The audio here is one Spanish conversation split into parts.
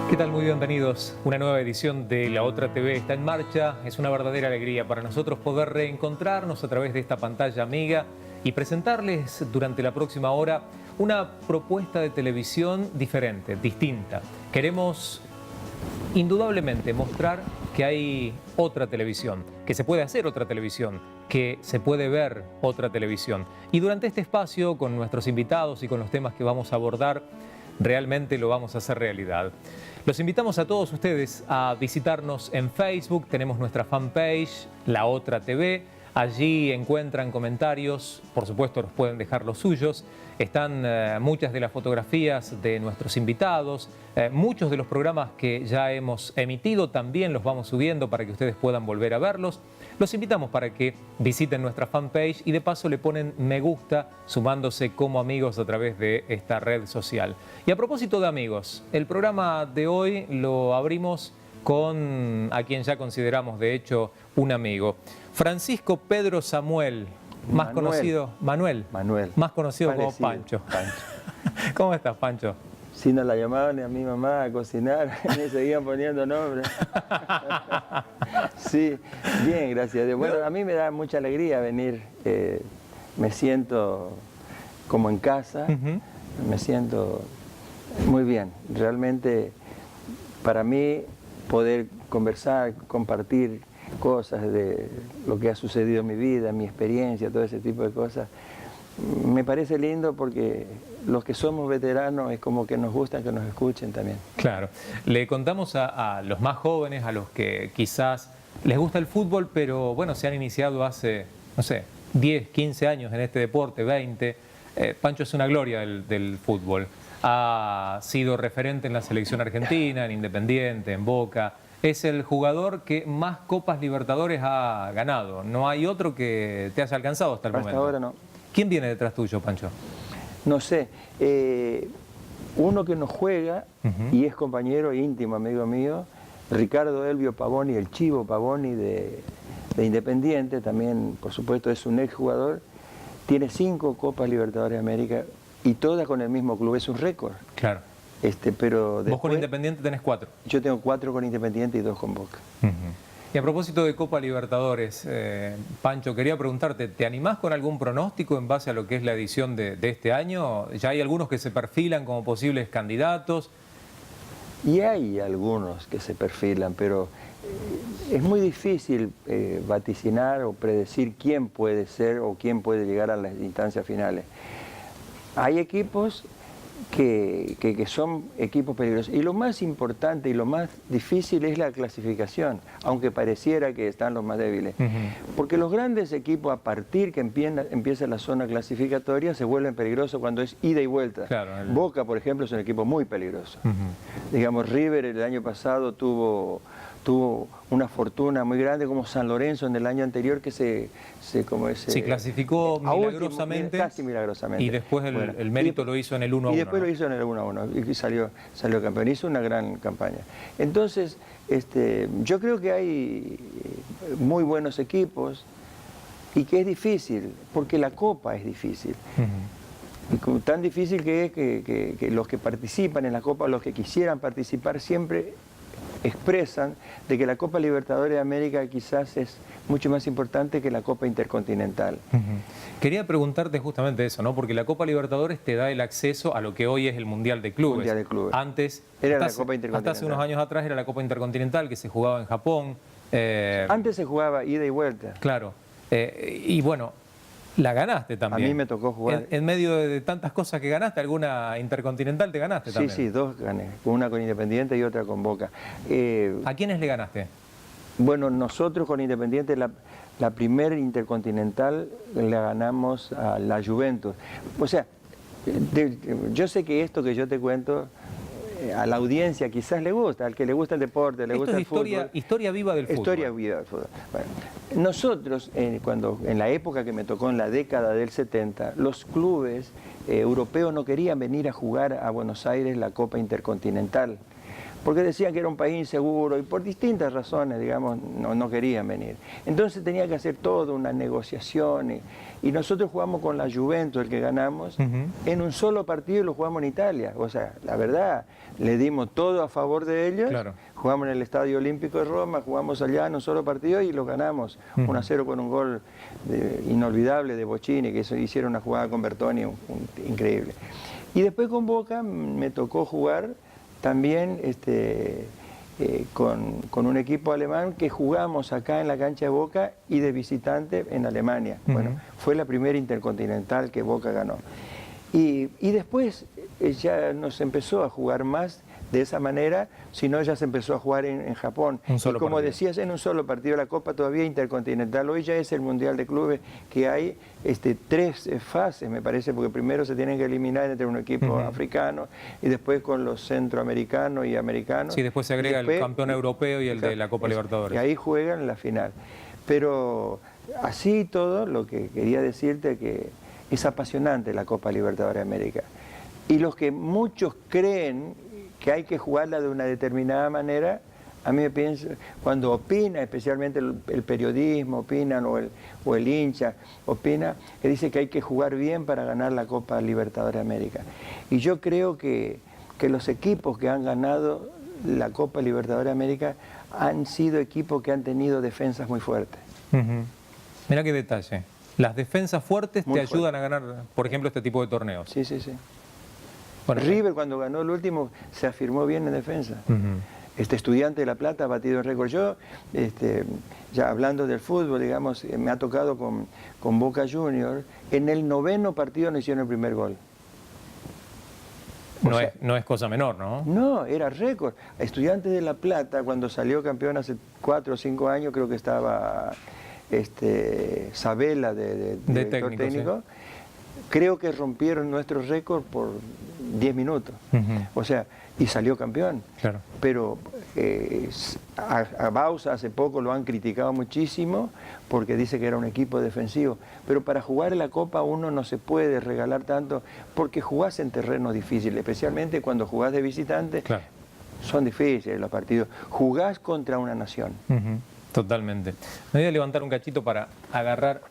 ¿Qué tal? Muy bienvenidos. Una nueva edición de La Otra TV está en marcha. Es una verdadera alegría para nosotros poder reencontrarnos a través de esta pantalla amiga y presentarles durante la próxima hora una propuesta de televisión diferente, distinta. Queremos indudablemente mostrar que hay otra televisión, que se puede hacer otra televisión, que se puede ver otra televisión. Y durante este espacio, con nuestros invitados y con los temas que vamos a abordar, realmente lo vamos a hacer realidad. Los invitamos a todos ustedes a visitarnos en Facebook. Tenemos nuestra fanpage, La Otra TV. Allí encuentran comentarios, por supuesto nos pueden dejar los suyos. Están muchas de las fotografías de nuestros invitados, muchos de los programas que ya hemos emitido también los vamos subiendo para que ustedes puedan volver a verlos. Los invitamos para que visiten nuestra fanpage y de paso le ponen me gusta sumándose como amigos a través de esta red social. Y a propósito de amigos, el programa de hoy lo abrimos con a quien ya consideramos de hecho un amigo. Francisco Pedro Samuel, más conocido, Manuel, más conocido como Pancho. ¿Cómo estás, Pancho? Si no la llamaban a mi mamá a cocinar, me seguían poniendo nombres. Sí, bien, gracias a Dios. Bueno, a mí me da mucha alegría venir. Me siento como en casa, me siento muy bien. Realmente, para mí, poder conversar, compartir cosas de lo que ha sucedido en mi vida, mi experiencia, todo ese tipo de cosas, me parece lindo porque los que somos veteranos es como que nos gusta que nos escuchen también. Claro. Le contamos a los más jóvenes, a los que quizás les gusta el fútbol, pero bueno, se han iniciado hace, no sé, 10, 15 años en este deporte, 20. Pancho es una gloria del fútbol. Ha sido referente en la selección argentina, en Independiente, en Boca. Es el jugador que más Copas Libertadores ha ganado. No hay otro que te haya alcanzado hasta el momento. Hasta ahora no. ¿Quién viene detrás tuyo, Pancho? No sé. Uno que nos juega y es compañero íntimo, amigo mío, Ricardo Elvio Pavoni, el Chivo Pavoni de Independiente, también por supuesto es un exjugador, tiene 5 Copas Libertadores de América y todas con el mismo club, es un récord. Claro. Pero después, vos con Independiente tenés 4. Yo tengo 4 con Independiente y 2 con Boca. Y a propósito de Copa Libertadores, Pancho, quería preguntarte, ¿te animás con algún pronóstico en base a lo que es la edición de este año? ¿Ya hay algunos que se perfilan como posibles candidatos? Y hay algunos que se perfilan, pero es muy difícil vaticinar o predecir quién puede ser o quién puede llegar a las instancias finales. Hay equipos que son equipos peligrosos. Y lo más importante y lo más difícil es la clasificación, aunque pareciera que están los más débiles. Porque los grandes equipos, a partir que empieza la zona clasificatoria, se vuelven peligrosos cuando es ida y vuelta. Claro, Boca, por ejemplo, es un equipo muy peligroso. Digamos, River el año pasado tuvo una fortuna muy grande, como San Lorenzo en el año anterior, que se clasificó milagrosamente, casi milagrosamente. Y después el mérito lo hizo en el 1-1. Y después lo hizo en el 1-1 y salió campeón. Hizo una gran campaña. Entonces, yo creo que hay muy buenos equipos y que es difícil, porque la Copa es difícil. Y tan difícil que es que los que participan en la Copa, los que quisieran participar, siempre expresan de que la Copa Libertadores de América quizás es mucho más importante que la Copa Intercontinental. Quería preguntarte justamente eso, ¿no? Porque la Copa Libertadores te da el acceso a lo que hoy es el Mundial de Clubes. Mundial de Clubes. Antes era la Copa Intercontinental. Hasta hace unos años atrás era la Copa Intercontinental que se jugaba en Japón. Antes se jugaba ida y vuelta. Claro. Y bueno, la ganaste también. A mí me tocó jugar. En medio de tantas cosas que ganaste, ¿alguna Intercontinental te ganaste también? Sí, 2 gané. Una con Independiente y otra con Boca. ¿A quiénes le ganaste? Bueno, nosotros con Independiente la primera Intercontinental la ganamos a la Juventus. O sea, yo sé que esto que yo te cuento a la audiencia quizás le gusta, al que le gusta el deporte, le gusta el fútbol. Historia viva del fútbol. Historia viva del fútbol. Bueno, nosotros, en la época que me tocó, en la década del 70, los clubes europeos no querían venir a jugar a Buenos Aires la Copa Intercontinental, porque decían que era un país inseguro y por distintas razones, digamos, no querían venir. Entonces tenía que hacer toda una negociación y nosotros jugamos con la Juventus, el que ganamos, en un solo partido y lo jugamos en Italia. O sea, la verdad, le dimos todo a favor de ellos, jugamos en el Estadio Olímpico de Roma, jugamos allá en un solo partido y lo ganamos 1-0 con un gol inolvidable de Bocchini, que hicieron una jugada con Bertoni increíble. Y después con Boca me tocó jugar también con un equipo alemán que jugamos acá en la cancha de Boca y de visitante en Alemania. Bueno, fue la primera Intercontinental que Boca ganó. Y después ya nos empezó a jugar más de esa manera, sino ya se empezó a jugar en Japón. Y como decías, en un solo partido la Copa todavía Intercontinental. Hoy ya es el Mundial de Clubes, que hay 3 fases, me parece, porque primero se tienen que eliminar entre un equipo africano y después con los centroamericanos y americanos. Sí, después se agrega el campeón europeo y el de la Copa Libertadores. Y ahí juegan la final. Pero así todo, lo que quería decirte que es apasionante la Copa Libertadores de América. Y los que muchos creen que hay que jugarla de una determinada manera, a mí me pienso, cuando opina, especialmente el periodismo, opinan, o el hincha, opina, que dice que hay que jugar bien para ganar la Copa Libertadores de América. Y yo creo que los equipos que han ganado la Copa Libertadores de América han sido equipos que han tenido defensas muy fuertes. Mirá qué detalle. Las defensas fuertes te ayudan a ganar, por ejemplo, este tipo de torneos. Sí, sí, sí. Bueno, River cuando ganó el último se afirmó bien en defensa. Estudiante de La Plata ha batido el récord. Yo, ya hablando del fútbol, digamos, me ha tocado con Boca Juniors. En el 9º partido no hicieron el primer gol. No es cosa menor, ¿no? No, era récord. Estudiantes de La Plata, cuando salió campeón hace 4 o 5 años, creo que estaba Sabela de director técnico. Sí. Creo que rompieron nuestro récord por 10 minutos. O sea, y salió campeón. Claro. Pero a Bausa hace poco lo han criticado muchísimo porque dice que era un equipo defensivo. Pero para jugar en la Copa uno no se puede regalar tanto porque jugás en terrenos difíciles, especialmente cuando jugás de visitante. Claro. Son difíciles los partidos. Jugás contra una nación. Totalmente. Me voy a levantar un cachito para agarrar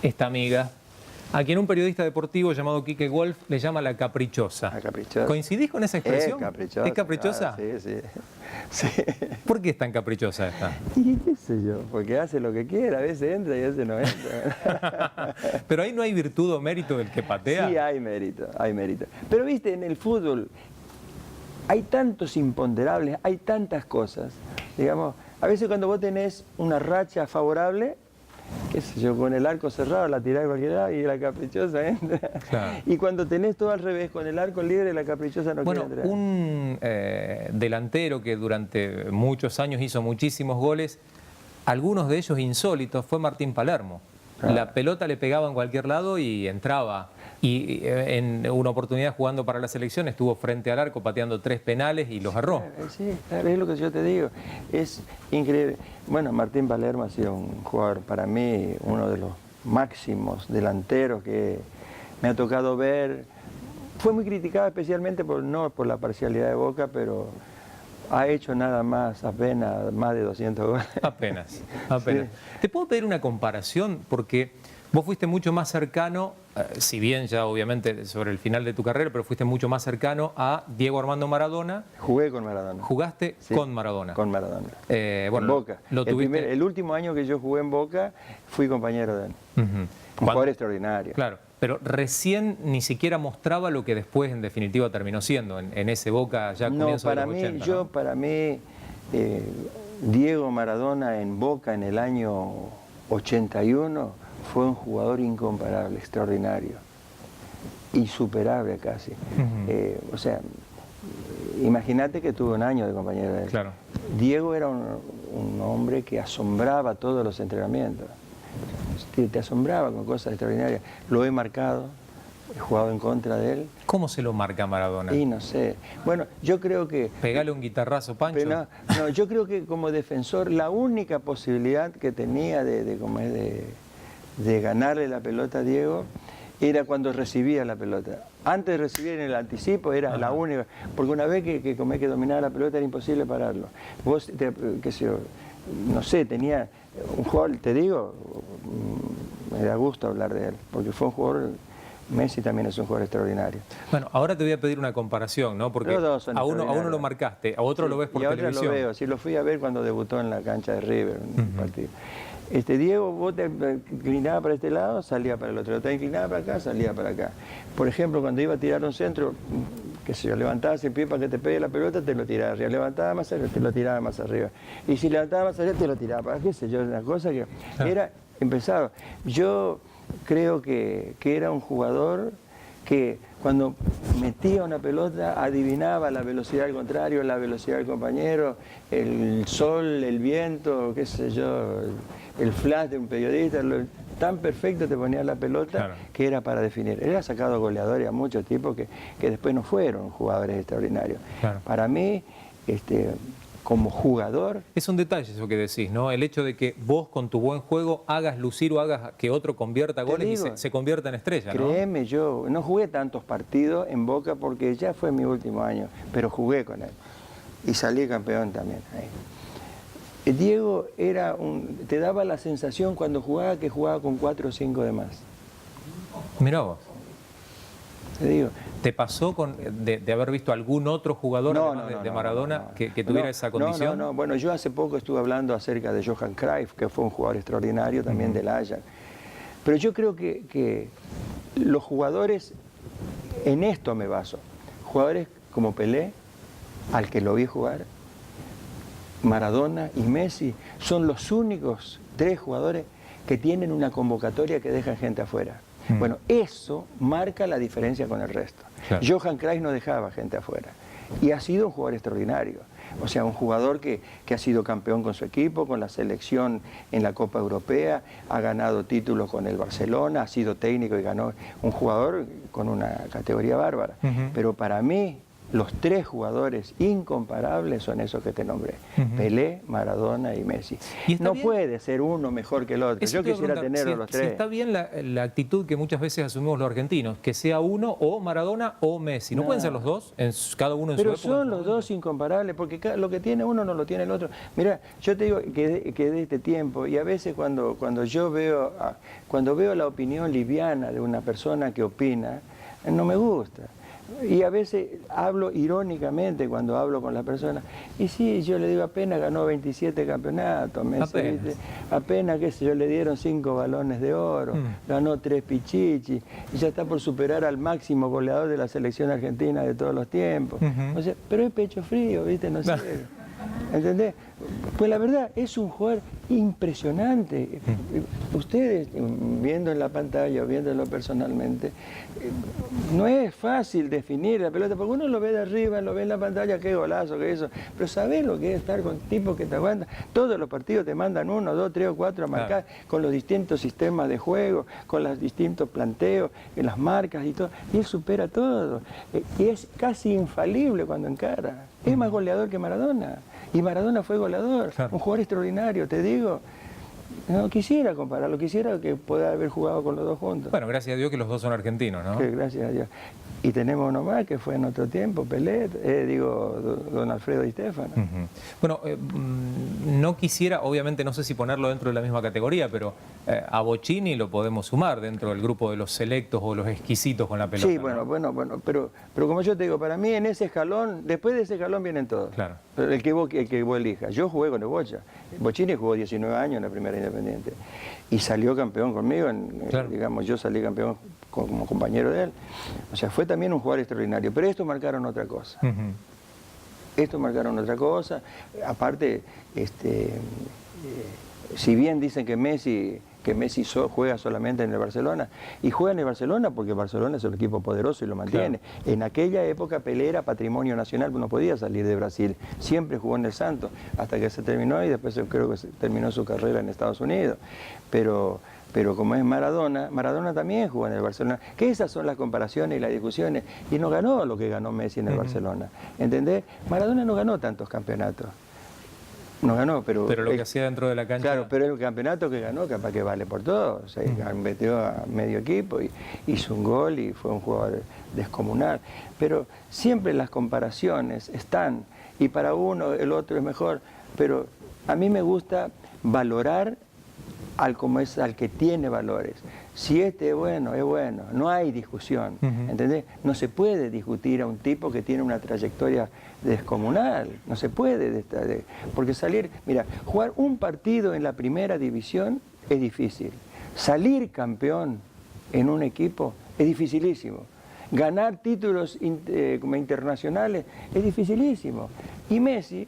esta amiga, a quien un periodista deportivo llamado Quique Wolf le llama la caprichosa. La caprichosa. ¿Coincidís con esa expresión? Caprichosa. ¿Es caprichosa? Claro, sí. ¿Por qué es tan caprichosa esta? Y qué sé yo, porque hace lo que quiera, a veces entra y a veces no entra. Pero ahí no hay virtud o mérito del que patea. Sí, hay mérito, hay mérito. Pero viste, en el fútbol hay tantos imponderables, hay tantas cosas. Digamos, a veces cuando vos tenés una racha favorable, qué sé yo, con el arco cerrado la tirás de cualquier lado y la caprichosa entra. Claro. Y cuando tenés todo al revés, con el arco libre la caprichosa no quiere entrar. Un delantero que durante muchos años hizo muchísimos goles, algunos de ellos insólitos, fue Martín Palermo. Claro. La pelota le pegaba en cualquier lado y entraba. Y en una oportunidad jugando para la selección estuvo frente al arco pateando 3 penales y los erró. Sí, claro, es lo que yo te digo. Es increíble. Bueno, Martín Palermo ha sido un jugador, para mí, uno de los máximos delanteros que me ha tocado ver. Fue muy criticado especialmente no por la parcialidad de Boca, pero ha hecho nada más, apenas más de 200 goles. Apenas. Sí. ¿Te puedo pedir una comparación? Porque vos fuiste mucho más cercano, si bien ya obviamente sobre el final de tu carrera, pero fuiste mucho más cercano a Diego Armando Maradona. Jugué con Maradona. ¿Jugaste con Maradona? Con Maradona. Bueno, en Boca. El último año que yo jugué en Boca, fui compañero de él. Un jugador extraordinario. Claro, pero recién ni siquiera mostraba lo que después en definitiva terminó siendo en ese Boca ya comienzo de los 80. ¿No? Para mí, Diego Maradona en Boca en el año 81 fue un jugador incomparable, extraordinario, insuperable casi. O sea, imagínate que tuve un año de compañero de él. Claro. Diego era un hombre que asombraba todos los entrenamientos. Te asombraba con cosas extraordinarias. Lo he marcado, he jugado en contra de él. ¿Cómo se lo marca Maradona? Y no sé. Bueno, yo creo que... Pegale un guitarrazo, Pancho. No, yo creo que como defensor la única posibilidad que tenía de ganarle la pelota a Diego era cuando recibía la pelota. Antes de recibir en el anticipo era la única, porque una vez que dominaba la pelota era imposible pararlo. Vos, qué sé yo, no sé, tenía un jugador, te digo, me da gusto hablar de él, porque fue un jugador. Messi también es un jugador extraordinario. Bueno, ahora te voy a pedir una comparación, ¿no? Porque a uno lo marcaste, a otro lo ves por televisión. Y ahora lo veo, sí, lo fui a ver cuando debutó en la cancha de River, en un partido. Diego, vos te inclinabas para este lado, salía para el otro. Te inclinabas para acá, salía para acá. Por ejemplo, cuando iba a tirar un centro, qué sé yo, levantabas el pie para que te pegue la pelota, te lo tiraba arriba. Levantaba más arriba, te lo tiraba más arriba. Y si levantaba más arriba, te lo tiraba para, qué sé yo, una cosa que era empezado. Yo creo que era un jugador que cuando metía una pelota adivinaba la velocidad del contrario, la velocidad del compañero, el sol, el viento, qué sé yo, el flash de un periodista, tan perfecto te ponía la pelota que era para definir. Él ha sacado goleadores a muchos tipos que después no fueron jugadores extraordinarios. Para mí, como jugador... Es un detalle eso que decís, ¿no? El hecho de que vos con tu buen juego hagas lucir o hagas que otro convierta goles y se convierta en estrella, ¿no? Créeme, yo no jugué tantos partidos en Boca porque ya fue mi último año, pero jugué con él. Y salí campeón también ahí. Diego te daba la sensación cuando jugaba que jugaba con 4 o 5 de más. Mirá vos. Te digo. ¿Te pasó de haber visto algún otro jugador de Maradona que tuviera esa condición? No. Bueno, yo hace poco estuve hablando acerca de Johan Cruyff, que fue un jugador extraordinario también del Ajax. Pero yo creo que los jugadores, en esto me baso, jugadores como Pelé, al que lo vi jugar, Maradona y Messi, son los únicos 3 jugadores que tienen una convocatoria que dejan gente afuera. Bueno, eso marca la diferencia con el resto. Claro. Johan Cruyff no dejaba gente afuera y ha sido un jugador extraordinario. O sea, un jugador que ha sido campeón con su equipo, con la selección en la Copa Europea, ha ganado títulos con el Barcelona, ha sido técnico y ganó, un jugador con una categoría bárbara. Pero para mí, los 3 jugadores incomparables son esos que te nombré. Pelé, Maradona y Messi. No puede ser uno mejor que el otro. Yo quisiera tenerlos los 3. Está bien la actitud que muchas veces asumimos los argentinos, que sea uno o Maradona o Messi. ¿No pueden ser los dos? Cada uno en su época. Pero son los dos incomparables, porque lo que tiene uno no lo tiene el otro. Mira, yo te digo que de este tiempo, y a veces cuando yo veo la opinión liviana de una persona que opina, no me gusta. Y a veces hablo irónicamente cuando hablo con la persona. Y sí, yo le digo, apenas ganó 27 campeonatos, Messi, apenas, qué sé yo, le dieron 5 balones de oro, ganó 3 pichichi, y ya está por superar al máximo goleador de la selección argentina de todos los tiempos. O sea, pero es pecho frío, ¿viste? No sé. ¿Entendés? Pues la verdad, es un jugador impresionante. Ustedes, viendo en la pantalla o viéndolo personalmente, no es fácil definir la pelota, porque uno lo ve de arriba, lo ve en la pantalla, qué golazo, qué eso, pero sabés lo que es estar con tipos que te aguantan. Todos los partidos te mandan 1, 2, 3 o 4 a marcar, con los distintos sistemas de juego, con los distintos planteos, en las marcas y todo, y él supera todo. Y es casi infalible cuando encara. Es más goleador que Maradona. Y Maradona fue goleador, un jugador extraordinario, te digo. No quisiera compararlo, quisiera que pueda haber jugado con los dos juntos. Bueno, gracias a Dios que los dos son argentinos, ¿no? Sí, gracias a Dios. Y tenemos uno más que fue en otro tiempo, Pelé, don Alfredo Di Stéfano. Bueno, no quisiera, obviamente no sé si ponerlo dentro de la misma categoría, pero a Bocchini lo podemos sumar dentro del grupo de los selectos o los exquisitos con la pelota. Sí, bueno, pero como yo te digo, para mí en ese escalón, después de ese escalón vienen todos. Claro. El que vos elijas. Yo jugué con el Bocha. Bocchini jugó 19 años en la primera Independiente y salió campeón conmigo, digamos, yo salí campeón como compañero de él. O sea, fue también un jugador extraordinario, pero estos marcaron otra cosa. Estos marcaron otra cosa. Aparte, si bien dicen que Messi juega solamente en el Barcelona, y juega en el Barcelona porque Barcelona es un equipo poderoso y lo mantiene. Claro. En aquella época Pelé era patrimonio nacional, no podía salir de Brasil, siempre jugó en el Santos, hasta que se terminó y después creo que terminó su carrera en Estados Unidos. Pero como es Maradona también jugó en el Barcelona, que esas son las comparaciones y las discusiones, y no ganó lo que ganó Messi en el Barcelona, ¿entendés? Maradona no ganó tantos campeonatos. No ganó, pero lo que hacía dentro de la cancha... Claro, pero el campeonato que ganó capaz que vale por todo. O sea, metió a medio equipo y hizo un gol y fue un jugador descomunal. Pero siempre las comparaciones están, y para uno el otro es mejor, pero a mí me gusta valorar al que tiene valores. Si este es bueno, no hay discusión, ¿entendés? No se puede discutir a un tipo que tiene una trayectoria descomunal, no se puede, porque mira, jugar un partido en la primera división es difícil, salir campeón en un equipo es dificilísimo, ganar títulos como internacionales es dificilísimo, y Messi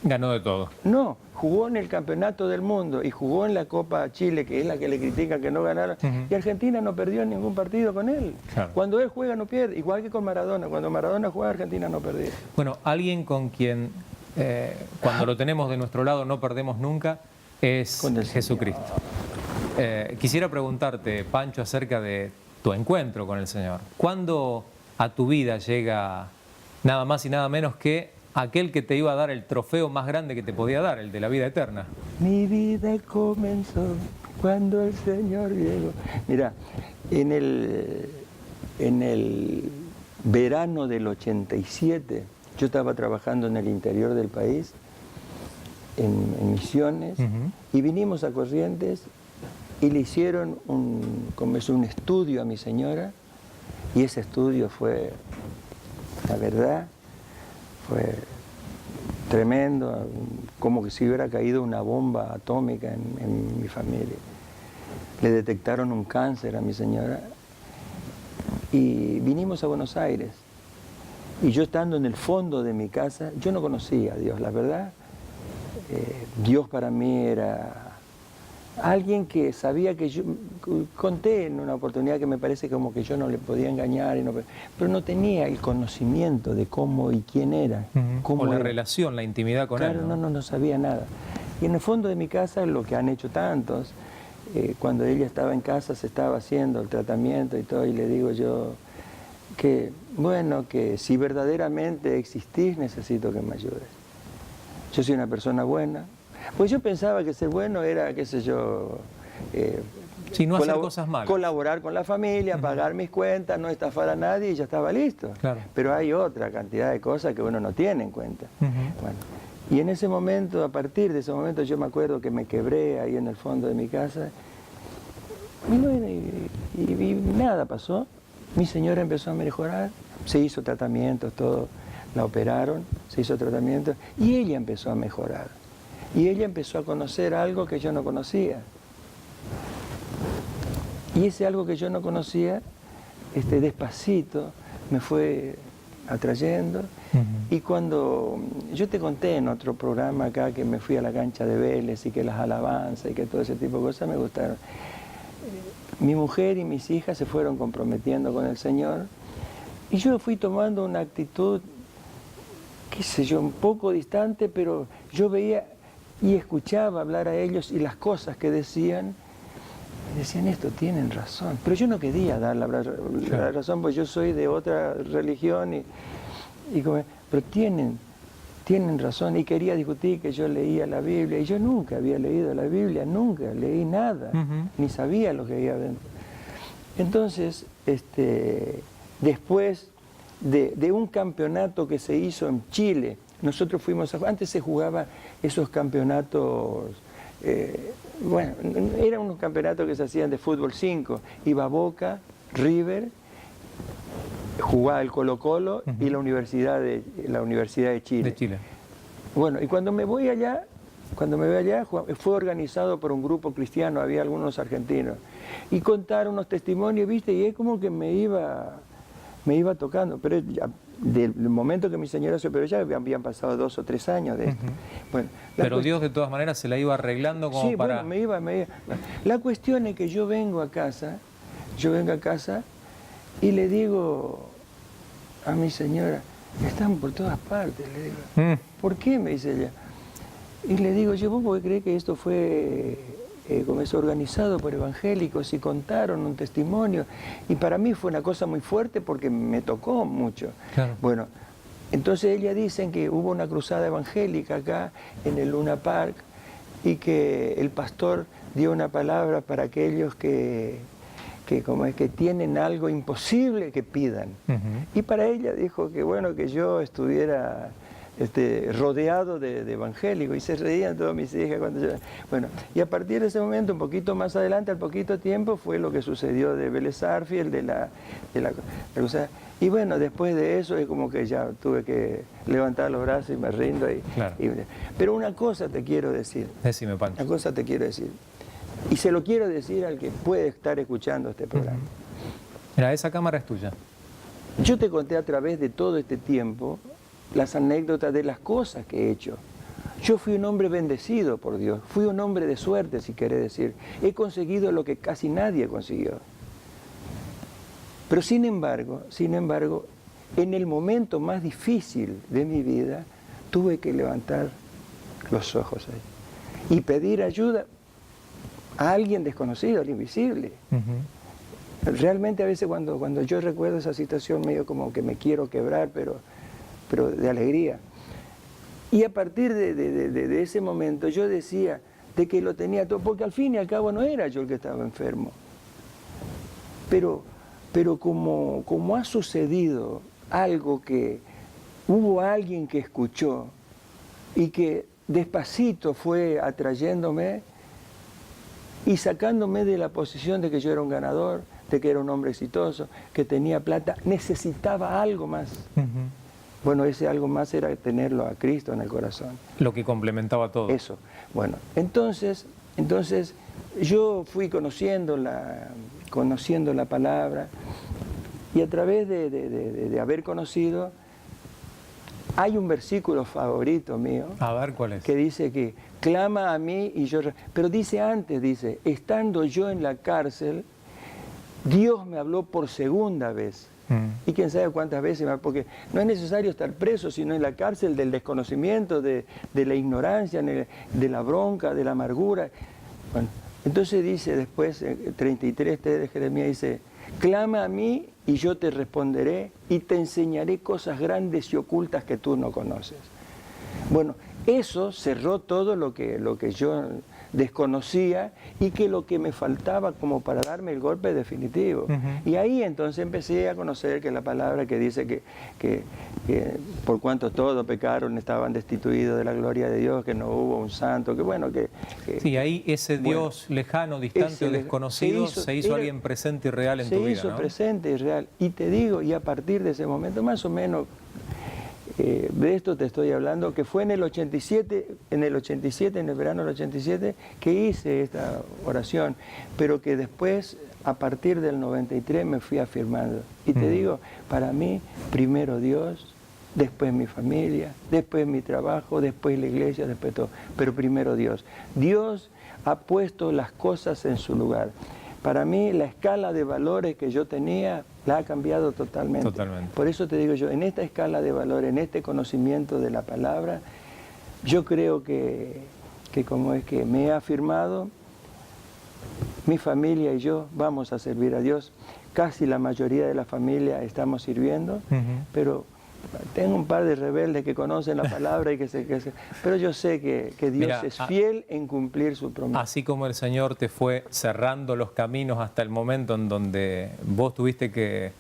ganó de todo. No, jugó en el Campeonato del Mundo y jugó en la Copa Chile, que es la que le critican que no ganaron, y Argentina no perdió en ningún partido con él. Claro. Cuando él juega no pierde, igual que con Maradona. Cuando Maradona juega, Argentina no perdía. Bueno, alguien con quien cuando lo tenemos de nuestro lado no perdemos nunca es Jesucristo. Quisiera preguntarte, Pancho, acerca de tu encuentro con el Señor. ¿Cuándo a tu vida llega nada más y nada menos que aquel que te iba a dar el trofeo más grande que te podía dar, el de la vida eterna? Mi vida comenzó cuando el Señor llegó. Mira, en el verano del 87, yo estaba trabajando en el interior del país, en Misiones, y vinimos a Corrientes y le hicieron un estudio a mi señora, y ese estudio fue, la verdad, fue tremendo, como que si hubiera caído una bomba atómica en mi familia. Le detectaron un cáncer a mi señora y vinimos a Buenos Aires. Y yo estando en el fondo de mi casa, yo no conocía a Dios, la verdad. Dios para mí era alguien que sabía que yo, conté en una oportunidad que me parece como que yo no le podía engañar, pero no tenía el conocimiento de cómo y quién era. Cómo la relación, la intimidad con él. Claro, no sabía nada. Y en el fondo de mi casa, lo que han hecho tantos, cuando ella estaba en casa se estaba haciendo el tratamiento y todo, y le digo yo que, bueno, que si verdaderamente existís, necesito que me ayudes. Yo soy una persona buena. Pues yo pensaba que ser bueno era, qué sé yo, no hacer cosas malas. Colaborar con la familia, pagar mis cuentas, no estafar a nadie y ya estaba listo. Claro. Pero hay otra cantidad de cosas que uno no tiene en cuenta. Bueno, y en ese momento, a partir de ese momento, yo me acuerdo que me quebré ahí en el fondo de mi casa. Y bueno, y nada pasó. Mi señora empezó a mejorar, se hizo tratamientos, todo, la operaron, se hizo tratamientos, y ella empezó a mejorar. Y ella empezó a conocer algo que yo no conocía. Y ese algo que yo no conocía, despacito, me fue atrayendo. Y cuando yo te conté en otro programa acá que me fui a la cancha de Vélez y que las alabanzas y que todo ese tipo de cosas me gustaron. Mi mujer y mis hijas se fueron comprometiendo con el Señor y yo fui tomando una actitud, qué sé yo, un poco distante, pero yo veía y escuchaba hablar a ellos y las cosas que decían esto, tienen razón. Pero yo no quería dar la razón, porque yo soy de otra religión, pero tienen razón. Y quería discutir que yo leía la Biblia, y yo nunca había leído la Biblia, nunca leí nada, ni sabía lo que había dentro. Entonces, después de un campeonato que se hizo en Chile, nosotros fuimos antes se jugaba esos campeonatos, bueno, eran unos campeonatos que se hacían de fútbol 5, iba Boca, River, jugaba el Colo-Colo y la Universidad de Chile. Bueno, y cuando me voy allá, fue organizado por un grupo cristiano, había algunos argentinos, y contaron unos testimonios, ¿viste? Y es como que me iba tocando, pero ya, del momento que mi señora se operó ya habían pasado 2 o 3 años de esto. Bueno, pero Dios de todas maneras se la iba arreglando como sí, para... Bueno, me iba. La cuestión es que yo vengo a casa y le digo a mi señora, están por todas partes, le digo. ¿Por qué? Me dice ella. Y le digo, ¿vos podés creer que esto fue como es organizado por evangélicos y contaron un testimonio? Y para mí fue una cosa muy fuerte porque me tocó mucho. Claro. Bueno, Entonces ella dice que hubo una cruzada evangélica acá en el Luna Park y que el pastor dio una palabra para aquellos que como es que tienen algo imposible que pidan. Y para ella dijo que bueno que yo estuviera rodeado de evangélicos, y se reían todas mis hijas cuando yo... Bueno, y a partir de ese momento, un poquito más adelante, al poquito tiempo, fue lo que sucedió de Vélez Sarsfield, de la cruzada. Y bueno, después de eso es como que ya tuve que levantar los brazos y me rindo. Claro. Pero una cosa te quiero decir. Decime, Pancho. Una cosa te quiero decir. Y se lo quiero decir al que puede estar escuchando este programa. Mira, esa cámara es tuya. Yo te conté a través de todo este tiempo las anécdotas de las cosas que he hecho. Yo fui un hombre bendecido por Dios, fui un hombre de suerte, si querés decir. He conseguido lo que casi nadie consiguió. Pero sin embargo, en el momento más difícil de mi vida, tuve que levantar los ojos ahí y pedir ayuda a alguien desconocido, al invisible. Realmente a veces cuando yo recuerdo esa situación, medio como que me quiero quebrar, pero de alegría. Y a partir de ese momento yo decía de que lo tenía todo, porque al fin y al cabo no era yo el que estaba enfermo. Pero como ha sucedido algo que hubo alguien que escuchó y que despacito fue atrayéndome y sacándome de la posición de que yo era un ganador, de que era un hombre exitoso, que tenía plata, necesitaba algo más. Bueno, ese algo más era tenerlo a Cristo en el corazón. Lo que complementaba todo. Eso. Bueno, entonces yo fui conociendo la palabra, y a través de haber conocido, hay un versículo favorito mío. A ver, ¿cuál es? Que dice que clama a mí y yo... Pero dice antes, dice, estando yo en la cárcel, Dios me habló por segunda vez. Y quién sabe cuántas veces, porque no es necesario estar preso, sino en la cárcel del desconocimiento, de la ignorancia, de la bronca, de la amargura. Bueno, entonces dice después, 33 de Jeremías, dice, clama a mí y yo te responderé y te enseñaré cosas grandes y ocultas que tú no conoces. Bueno, eso cerró todo lo que yo desconocía y que lo que me faltaba como para darme el golpe definitivo. Y ahí entonces empecé a conocer que la palabra que dice que por cuanto todos pecaron estaban destituidos de la gloria de Dios, que no hubo un santo, que bueno, que sí, ahí ese Dios lejano, distante o desconocido se hizo alguien presente y real en tu vida, ¿no? Se hizo presente y real. Y te digo, y a partir de ese momento, más o menos, de esto te estoy hablando, que fue en el 87, en el verano del 87, que hice esta oración, pero que después, a partir del 93, me fui afirmando. Y te digo, para mí, primero Dios, después mi familia, después mi trabajo, después la iglesia, después todo, pero primero Dios. Dios ha puesto las cosas en su lugar. Para mí, la escala de valores que yo tenía la ha cambiado totalmente. Por eso te digo yo, en esta escala de valores, en este conocimiento de la palabra, yo creo que como es que me he afirmado, mi familia y yo vamos a servir a Dios. Casi la mayoría de la familia estamos sirviendo, pero tengo un par de rebeldes que conocen la palabra y pero yo sé que Dios es fiel en cumplir su promesa. Así como el Señor te fue cerrando los caminos hasta el momento en donde vos tuviste que,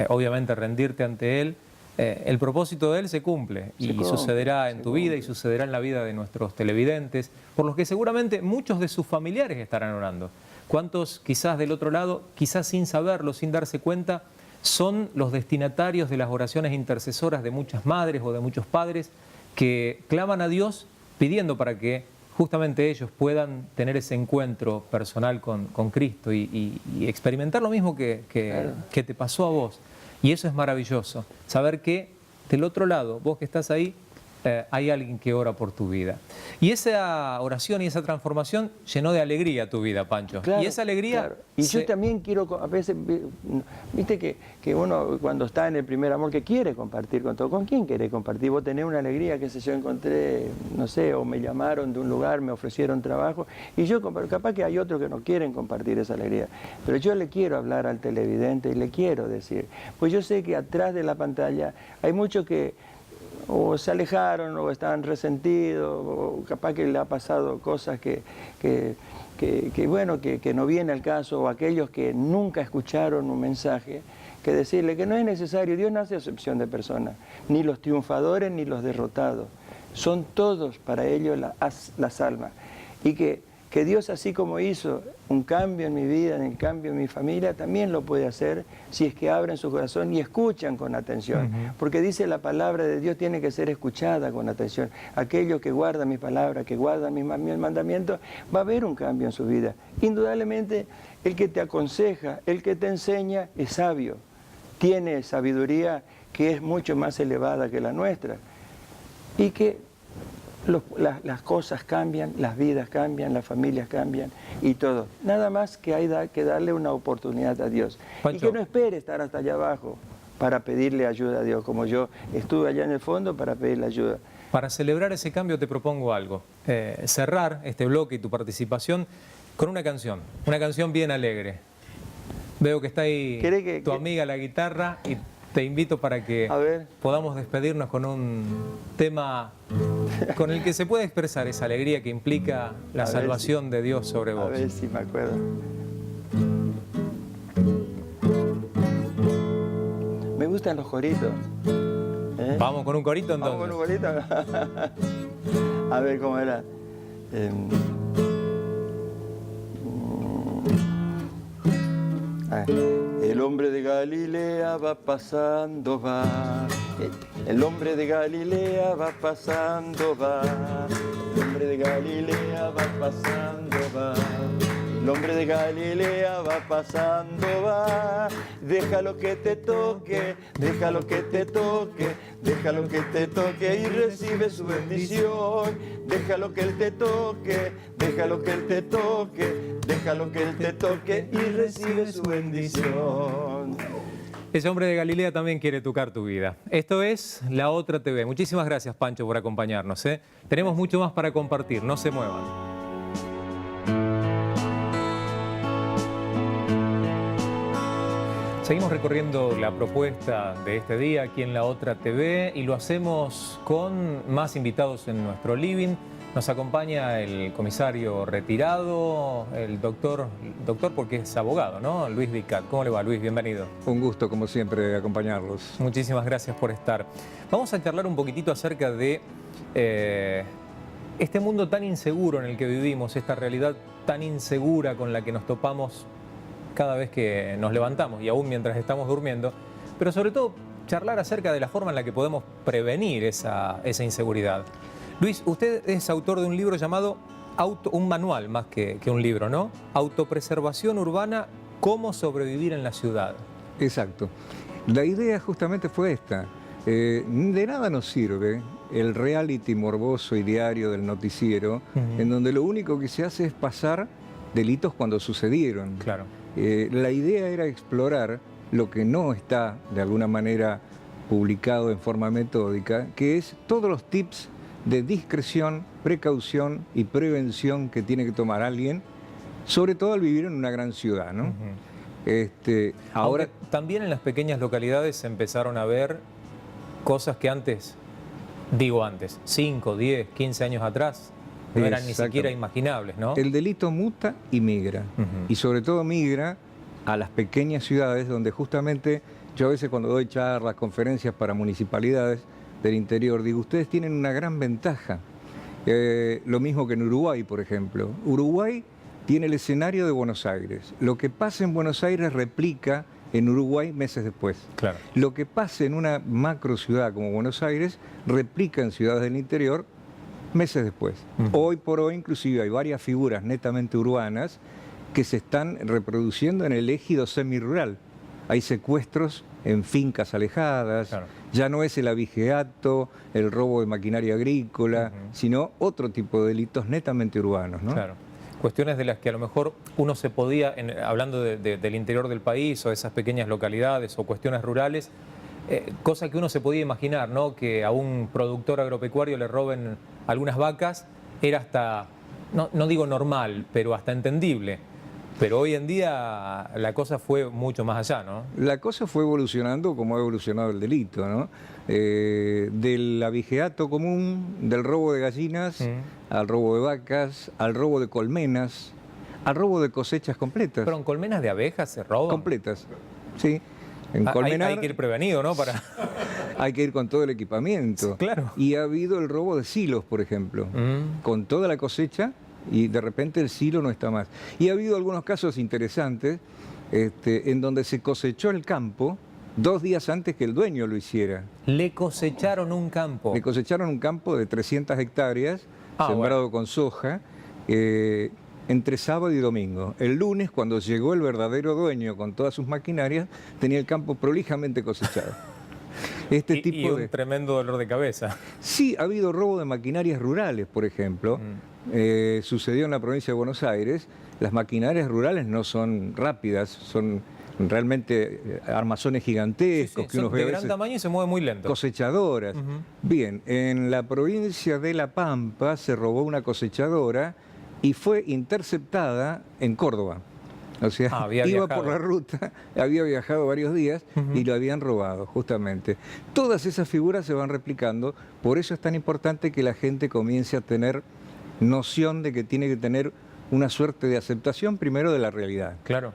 obviamente, rendirte ante Él, el propósito de Él se cumple y sucederá en tu vida y sucederá en la vida de nuestros televidentes, por los que seguramente muchos de sus familiares estarán orando. ¿Cuántos quizás del otro lado, quizás sin saberlo, sin darse cuenta, son los destinatarios de las oraciones intercesoras de muchas madres o de muchos padres que claman a Dios pidiendo para que justamente ellos puedan tener ese encuentro personal con Cristo y experimentar lo mismo que te pasó a vos? Y eso es maravilloso, saber que del otro lado, vos que estás ahí, hay alguien que ora por tu vida. Y esa oración y esa transformación llenó de alegría tu vida, Pancho. Claro, y esa alegría... Claro. Y yo también quiero, a veces, viste que uno cuando está en el primer amor, que quiere compartir con todo. ¿Con quién quiere compartir? Vos tenés una alegría, que sé yo, encontré, no sé, o me llamaron de un lugar, me ofrecieron trabajo, y yo, capaz que hay otros que no quieren compartir esa alegría. Pero yo le quiero hablar al televidente y le quiero decir, pues yo sé que atrás de la pantalla hay muchos que o se alejaron, o estaban resentidos, o capaz que le ha pasado cosas que no viene al caso, o aquellos que nunca escucharon un mensaje, que decirle que no es necesario, Dios no hace acepción de personas, ni los triunfadores ni los derrotados, son todos para ellos las almas, y que Dios, así como hizo un cambio en mi vida, un cambio en mi familia, también lo puede hacer si es que abren su corazón y escuchan con atención. Porque dice la palabra de Dios tiene que ser escuchada con atención. Aquellos que guardan mi palabra, que guardan mis mandamientos, va a haber un cambio en su vida. Indudablemente, el que te aconseja, el que te enseña, es sabio. Tiene sabiduría que es mucho más elevada que la nuestra. Y que las cosas cambian, las vidas cambian, las familias cambian y todo. Nada más que hay que darle una oportunidad a Dios. Pancho. Y que no espere estar hasta allá abajo para pedirle ayuda a Dios, como yo estuve allá en el fondo para pedirle ayuda. Para celebrar ese cambio te propongo algo. Cerrar este bloque y tu participación con una canción bien alegre. Veo que está ahí tu amiga la guitarra y te invito para que podamos despedirnos con un tema con el que se puede expresar esa alegría que implica la salvación de Dios sobre vos. A ver si me acuerdo. Me gustan los coritos. ¿Vamos con un corito entonces? Vamos con un corito. A ver cómo era. El hombre de Galilea va pasando, va. El hombre de Galilea va pasando, va. El hombre de Galilea va pasando, va. El hombre de Galilea va pasando, va. Déjalo que te toque, déjalo que te toque, déjalo que te toque y recibe su bendición. Déjalo que él te toque, déjalo que él te toque, déjalo que él te toque y recibe su bendición. Ese hombre de Galilea también quiere tocar tu vida. Esto es La Otra TV. Muchísimas gracias, Pancho, por acompañarnos. Tenemos mucho más para compartir. No se muevan. Seguimos recorriendo la propuesta de este día aquí en La Otra TV y lo hacemos con más invitados en nuestro living. Nos acompaña el comisario retirado, el doctor porque es abogado, ¿no? Luis Vicat. ¿Cómo le va, Luis? Bienvenido. Un gusto, como siempre, acompañarlos. Muchísimas gracias por estar. Vamos a charlar un poquitito acerca de este mundo tan inseguro en el que vivimos, esta realidad tan insegura con la que nos topamos cada vez que nos levantamos y aún mientras estamos durmiendo, pero sobre todo charlar acerca de la forma en la que podemos prevenir esa inseguridad. Luis, usted es autor de un libro llamado, un manual más que un libro, ¿no? Autopreservación urbana, cómo sobrevivir en la ciudad. Exacto. La idea justamente fue esta. De nada nos sirve el reality morboso y diario del noticiero, en donde lo único que se hace es pasar delitos cuando sucedieron. Claro. La idea era explorar lo que no está, de alguna manera, publicado en forma metódica, que es todos los tips de discreción, precaución y prevención que tiene que tomar alguien, sobre todo al vivir en una gran ciudad, ¿no? Ahora también en las pequeñas localidades se empezaron a ver cosas que antes, 5, 10, 15 años atrás, no eran ni siquiera imaginables, ¿no? El delito muta y migra, y sobre todo migra a las pequeñas ciudades donde justamente yo a veces cuando doy charlas, conferencias para municipalidades del interior, digo, ustedes tienen una gran ventaja. Lo mismo que en Uruguay, por ejemplo. Uruguay tiene el escenario de Buenos Aires. Lo que pasa en Buenos Aires replica en Uruguay meses después. Claro. Lo que pasa en una macro ciudad como Buenos Aires replica en ciudades del interior meses después. Hoy por hoy inclusive hay varias figuras netamente urbanas que se están reproduciendo en el ejido semirural. Hay secuestros en fincas alejadas, claro. Ya no es el abigeato, el robo de maquinaria agrícola, sino otro tipo de delitos netamente urbanos, ¿no? Claro. Cuestiones de las que a lo mejor uno se podía, hablando del interior del país o de esas pequeñas localidades o cuestiones rurales, cosa que uno se podía imaginar, ¿no? Que a un productor agropecuario le roben algunas vacas, era hasta, no digo normal, pero hasta entendible. Pero hoy en día la cosa fue mucho más allá, ¿no? La cosa fue evolucionando como ha evolucionado el delito, ¿no? Del abigeato común, del robo de gallinas, al robo de vacas, al robo de colmenas, al robo de cosechas completas. Pero en colmenas de abejas se roban. Completas, sí. En Hay colmenar que ir prevenido, ¿no? Para... hay que ir con todo el equipamiento. Sí, claro. Y ha habido el robo de silos, por ejemplo, con toda la cosecha, y de repente el silo no está más. Y ha habido algunos casos interesantes en donde se cosechó el campo 2 días antes que el dueño lo hiciera. Le cosecharon un campo. Le cosecharon un campo de 300 hectáreas, sembrado con soja, entre sábado y domingo. El lunes, cuando llegó el verdadero dueño con todas sus maquinarias, tenía el campo prolijamente cosechado. Y un tremendo dolor de cabeza. Sí, ha habido robo de maquinarias rurales, por ejemplo. Sucedió en la provincia de Buenos Aires. Las maquinarias rurales no son rápidas, son realmente armazones gigantescos que uno ve de gran tamaño y se mueve muy lento. Cosechadoras. Bien, en la provincia de La Pampa se robó una cosechadora y fue interceptada en Córdoba. O sea, iba por la ruta, había viajado varios días y lo habían robado, justamente. Todas esas figuras se van replicando, por eso es tan importante que la gente comience a tener noción de que tiene que tener una suerte de aceptación primero de la realidad. Claro.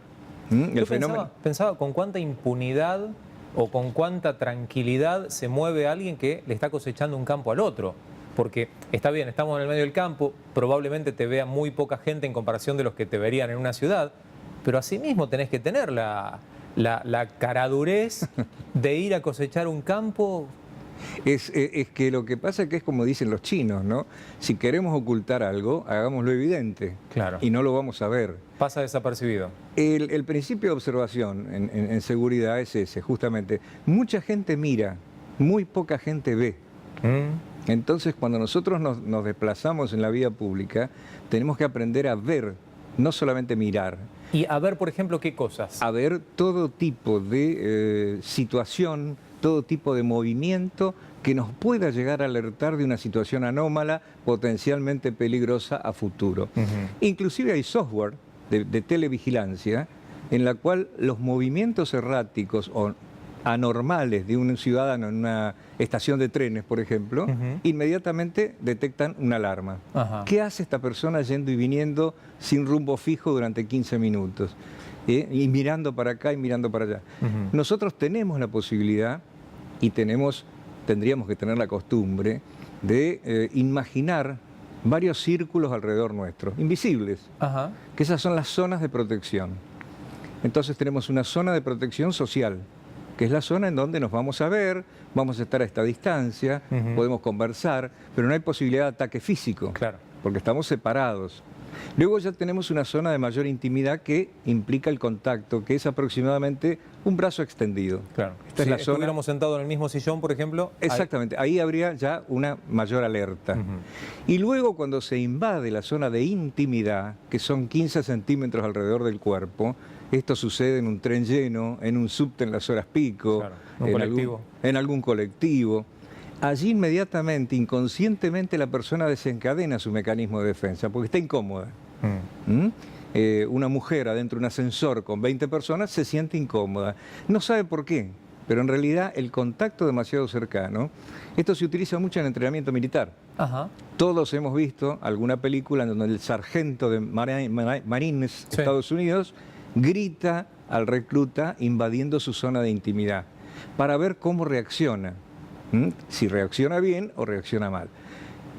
El fenómeno... pensaba con cuánta impunidad o con cuánta tranquilidad se mueve alguien que le está cosechando un campo al otro. Porque está bien, estamos en el medio del campo, probablemente te vea muy poca gente en comparación de los que te verían en una ciudad, pero asimismo tenés que tener la caradurez de ir a cosechar un campo. Es que lo que pasa es que es como dicen los chinos, ¿no? Si queremos ocultar algo, hagámoslo evidente. Claro. Y no lo vamos a ver. Pasa desapercibido. El principio de observación en seguridad es ese, justamente. Mucha gente mira, muy poca gente ve. Entonces, cuando nosotros nos desplazamos en la vía pública, tenemos que aprender a ver, no solamente mirar. Y a ver, por ejemplo, ¿qué cosas? A ver todo tipo de situación, todo tipo de movimiento que nos pueda llegar a alertar de una situación anómala, potencialmente peligrosa a futuro. Inclusive hay software de televigilancia en la cual los movimientos erráticos o anormales de un ciudadano en una estación de trenes, por ejemplo, inmediatamente detectan una alarma. ¿Qué hace esta persona yendo y viniendo sin rumbo fijo durante 15 minutos? Y mirando para acá y mirando para allá. Nosotros tenemos la posibilidad y tendríamos que tener la costumbre de imaginar varios círculos alrededor nuestro, invisibles, que esas son las zonas de protección. Entonces tenemos una zona de protección social, que es la zona en donde nos vamos a ver, vamos a estar a esta distancia, podemos conversar, pero no hay posibilidad de ataque físico, porque estamos separados. Luego ya tenemos una zona de mayor intimidad que implica el contacto, que es aproximadamente un brazo extendido. Claro. Esta si es la zona... estuviéramos sentados en el mismo sillón, por ejemplo... Exactamente, ahí habría ya una mayor alerta. Y luego cuando se invade la zona de intimidad, que son 15 centímetros alrededor del cuerpo, esto sucede en un tren lleno, en un subte en las horas pico, en algún colectivo. Allí inmediatamente, inconscientemente, la persona desencadena su mecanismo de defensa, porque está incómoda. Una mujer adentro de un ascensor con 20 personas se siente incómoda. No sabe por qué, pero en realidad el contacto demasiado cercano, esto se utiliza mucho en entrenamiento militar. Todos hemos visto alguna película en donde el sargento de Marines de Estados Unidos grita al recluta invadiendo su zona de intimidad para ver cómo reacciona. Si reacciona bien o reacciona mal.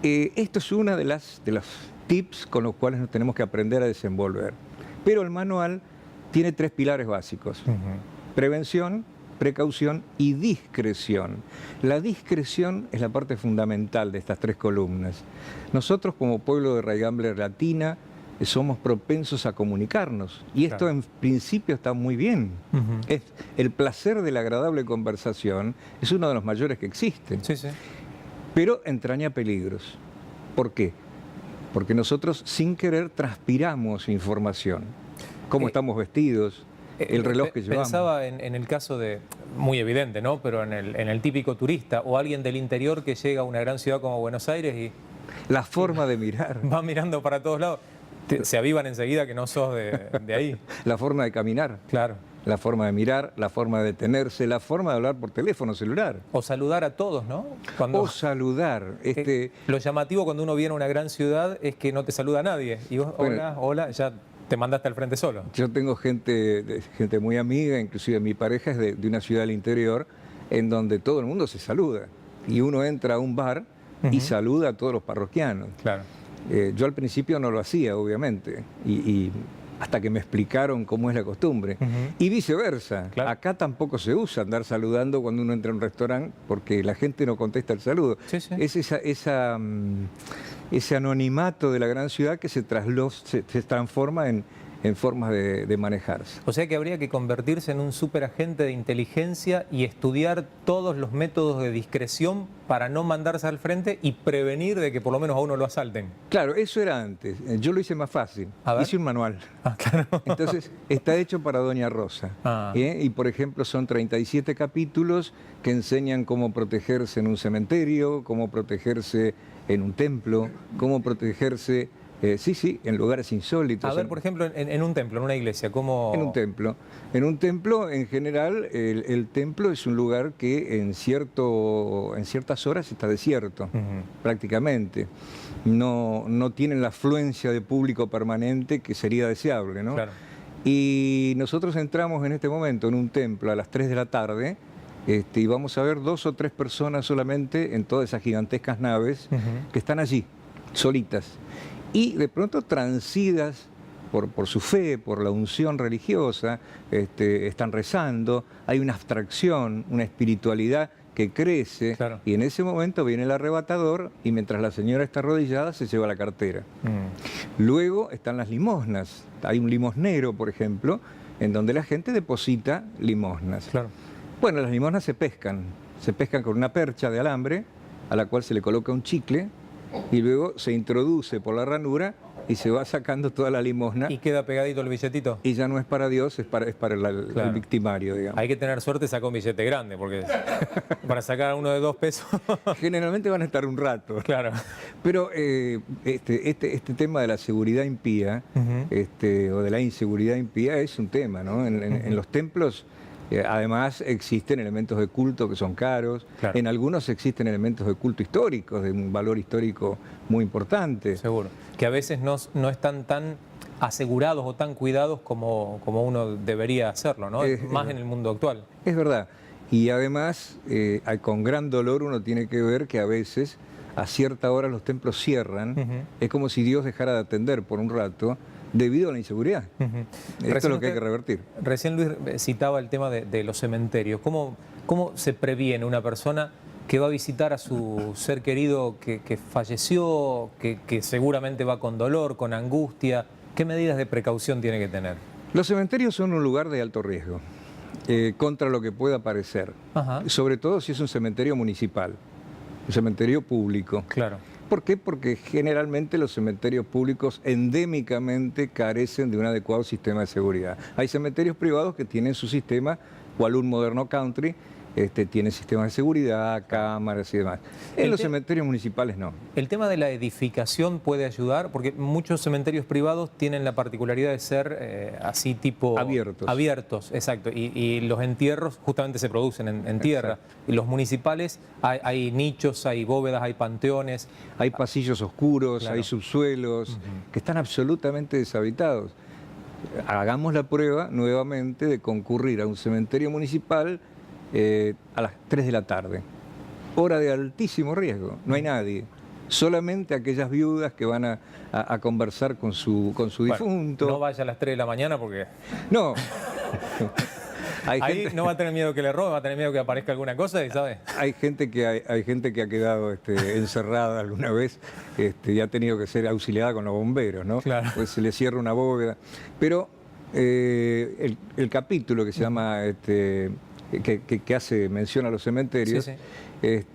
Esto es una de los tips con los cuales nos tenemos que aprender a desenvolver. Pero el manual tiene 3 pilares básicos. Prevención, precaución y discreción. La discreción es la parte fundamental de estas 3 columnas. Nosotros como pueblo de raigambre latina somos propensos a comunicarnos y esto en principio está muy bien. El placer de la agradable conversación es uno de los mayores que existen, pero entraña peligros. ¿Por qué? Porque nosotros sin querer transpiramos información, cómo estamos vestidos, el reloj que llevamos. Pensaba en el caso de, muy evidente, ¿no? Pero en el típico turista o alguien del interior que llega a una gran ciudad como Buenos Aires y... La forma de mirar. Va mirando para todos lados. Se avivan enseguida que no sos de ahí. La forma de caminar, Claro. la forma de mirar, la forma de detenerse, la forma de hablar por teléfono celular. O saludar a todos, ¿no? O saludar. Lo llamativo cuando uno viene a una gran ciudad es que no te saluda nadie. Y vos, Bueno, hola, hola, ya te mandaste al frente solo. Yo tengo gente muy amiga, inclusive mi pareja es de una ciudad del interior, en donde todo el mundo se saluda. Y uno entra a un bar y saluda a todos los parroquianos. Claro. Yo al principio no lo hacía, obviamente, y hasta que me explicaron cómo es la costumbre. Y viceversa, Claro. acá tampoco se usa andar saludando cuando uno entra a un restaurante porque la gente no contesta el saludo. Sí, sí. Es ese anonimato de la gran ciudad que se transforma en formas de manejarse. O sea que habría que convertirse en un superagente de inteligencia y estudiar todos los métodos de discreción para no mandarse al frente y prevenir de que por lo menos a uno lo asalten. Claro, eso era antes. Yo lo hice más fácil. A ver. Hice un manual. Ah, claro. Entonces, está hecho para Doña Rosa. Ah. Y, por ejemplo, son 37 capítulos que enseñan cómo protegerse en un cementerio, cómo protegerse en un templo, cómo protegerse, en lugares insólitos. A ver, por ejemplo, en un templo, en una iglesia, ¿cómo...? En un templo. En un templo, en general, el templo es un lugar que en ciertas horas está desierto, prácticamente. No tienen la afluencia de público permanente que sería deseable, ¿no? Claro. Y nosotros entramos en este momento en un templo a las 3 de la tarde y vamos a ver 2 o 3 personas solamente en todas esas gigantescas naves que están allí, solitas. Y de pronto transidas por su fe, por la unción religiosa, están rezando, hay una abstracción, una espiritualidad que crece, Claro. y en ese momento viene el arrebatador y mientras la señora está arrodillada se lleva la cartera. Luego están las limosnas, hay un limosnero, por ejemplo, en donde la gente deposita limosnas. Claro. Bueno, las limosnas se pescan con una percha de alambre a la cual se le coloca un chicle y luego se introduce por la ranura y se va sacando toda la limosna Y queda pegadito el billetito. y ya no es para Dios, es para el Claro. victimario, digamos. Hay que tener suerte, saca un billete grande, porque para sacar uno de 2 pesos... Generalmente van a estar un rato. Claro. Pero este tema de la seguridad impía o de la inseguridad impía es un tema, ¿no? En los templos, además, existen elementos de culto que son caros. Claro. En algunos existen elementos de culto históricos, de un valor histórico muy importante. Seguro. Que a veces no están tan asegurados o tan cuidados como uno debería hacerlo, ¿no? Más en el mundo actual. Es verdad. Y además, con gran dolor uno tiene que ver que a veces, a cierta hora, los templos cierran. Es como si Dios dejara de atender por un rato debido a la inseguridad. Esto es lo que hay que revertir. Recién Luis citaba el tema de los cementerios. ¿Cómo se previene una persona que va a visitar a su ser querido que falleció, que seguramente va con dolor, con angustia? ¿Qué medidas de precaución tiene que tener? Los cementerios son un lugar de alto riesgo, contra lo que pueda parecer. Ajá. Sobre todo si es un cementerio municipal, un cementerio público. Claro. ¿Por qué? Porque generalmente los cementerios públicos endémicamente carecen de un adecuado sistema de seguridad. Hay cementerios privados que tienen su sistema, cual un moderno country, tiene sistemas de seguridad, cámaras y demás. En los cementerios municipales no. El tema de la edificación puede ayudar, porque muchos cementerios privados tienen la particularidad de ser así tipo... Abiertos. Abiertos, exacto. Y los entierros justamente se producen en tierra. Y los municipales hay nichos, hay bóvedas, hay panteones. Hay pasillos oscuros, Claro. hay subsuelos que están absolutamente deshabitados. Hagamos la prueba nuevamente de concurrir a un cementerio municipal a las 3 de la tarde. Hora de altísimo riesgo, no hay nadie. Solamente aquellas viudas que van a conversar con su difunto. No vaya a las 3 de la mañana porque No. ahí no va a tener miedo que le roben, va a tener miedo que aparezca alguna cosa, ¿sabes? Hay gente que ha quedado encerrada alguna vez y ha tenido que ser auxiliada con los bomberos, ¿no? Claro. Pues se le cierra una bóveda. Pero el capítulo que se llama, que hace mención a los cementerios, Sí,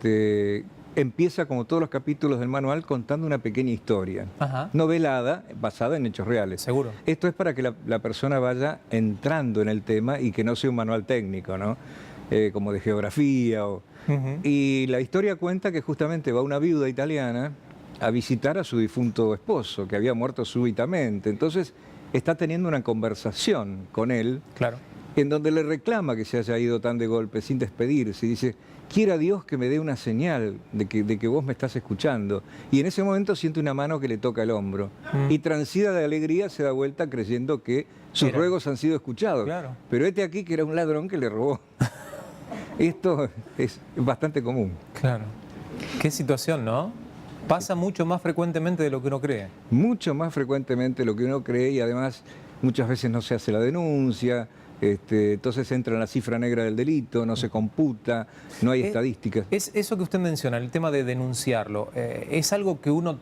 sí. Empieza, como todos los capítulos del manual, contando una pequeña historia, Ajá. novelada, basada en hechos reales. Seguro. Esto es para que la persona vaya entrando en el tema y que no sea un manual técnico, ¿no? Como de geografía. Y la historia cuenta que justamente va una viuda italiana a visitar a su difunto esposo, que había muerto súbitamente. Entonces está teniendo una conversación con él, Claro. en donde le reclama que se haya ido tan de golpe, sin despedirse, y dice, quiera Dios que me dé una señal de que vos me estás escuchando. Y en ese momento siente una mano que le toca el hombro, y transida de alegría se da vuelta creyendo que sus ruegos han sido escuchados. Claro. Pero este aquí que era un ladrón que le robó. Esto es bastante común. Claro. Qué situación, ¿no? Pasa mucho más frecuentemente de lo que uno cree. Mucho más frecuentemente de lo que uno cree, y además muchas veces no se hace la denuncia, entonces entra en la cifra negra del delito, no se computa, no hay estadísticas. Es eso que usted menciona, el tema de denunciarlo, es algo que uno,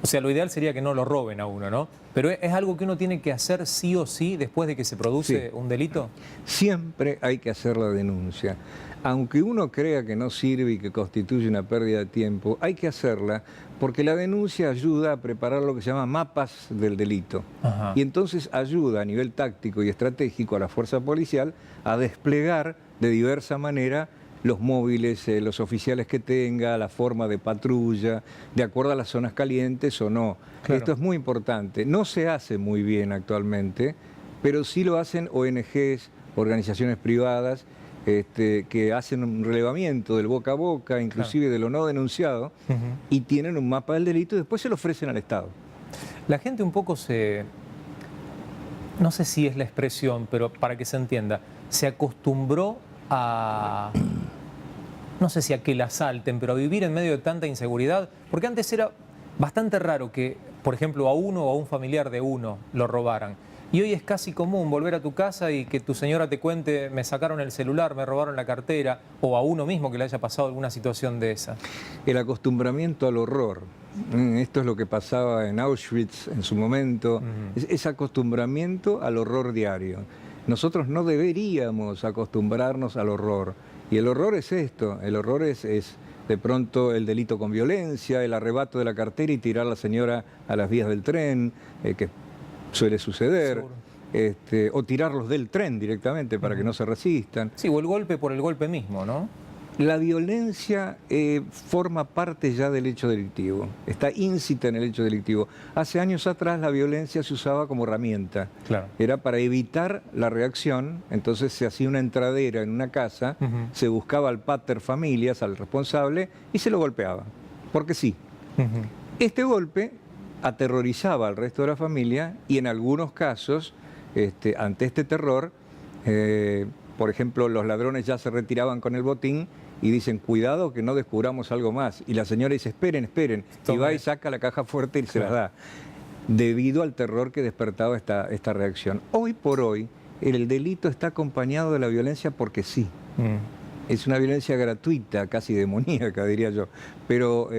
o sea, lo ideal sería que no lo roben a uno, ¿no? Pero es algo que uno tiene que hacer sí o sí después de que se produce un delito. Siempre hay que hacer la denuncia. Aunque uno crea que no sirve y que constituye una pérdida de tiempo, hay que hacerla porque la denuncia ayuda a preparar lo que se llama mapas del delito. Ajá. Y entonces ayuda a nivel táctico y estratégico a la fuerza policial a desplegar de diversa manera los móviles, los oficiales que tenga, la forma de patrulla, de acuerdo a las zonas calientes o no. Claro. Esto es muy importante. No se hace muy bien actualmente, pero sí lo hacen ONGs, organizaciones privadas, que hacen un relevamiento del boca a boca, inclusive de lo no denunciado, y tienen un mapa del delito y después se lo ofrecen al Estado. La gente un poco no sé si es la expresión, pero para que se entienda, se acostumbró a, no sé si a que la asalten, pero a vivir en medio de tanta inseguridad, porque antes era bastante raro que, por ejemplo, a uno o a un familiar de uno lo robaran. Y hoy es casi común volver a tu casa y que tu señora te cuente, me sacaron el celular, me robaron la cartera, o a uno mismo que le haya pasado alguna situación de esa. El acostumbramiento al horror. Esto es lo que pasaba en Auschwitz en su momento. Es acostumbramiento al horror diario. Nosotros no deberíamos acostumbrarnos al horror. Y el horror es esto, el horror es de pronto el delito con violencia, el arrebato de la cartera y tirar a la señora a las vías del tren, que suele suceder, o tirarlos del tren directamente para que no se resistan. Sí, o el golpe por el golpe mismo, ¿no? La violencia forma parte ya del hecho delictivo, está íncita en el hecho delictivo. Hace años atrás la violencia se usaba como herramienta, Claro. era para evitar la reacción, entonces se hacía una entradera en una casa, se buscaba al pater familias, al responsable, y se lo golpeaba, porque sí. Este golpe aterrorizaba al resto de la familia y en algunos casos, ante este terror, por ejemplo, los ladrones ya se retiraban con el botín y dicen, cuidado que no descubramos algo más. Y la señora dice, esperen, esperen. Y va y saca la caja fuerte y se las da, debido al terror que despertaba esta reacción. Hoy por hoy, el delito está acompañado de la violencia porque sí. Es una violencia gratuita, casi demoníaca, diría yo, pero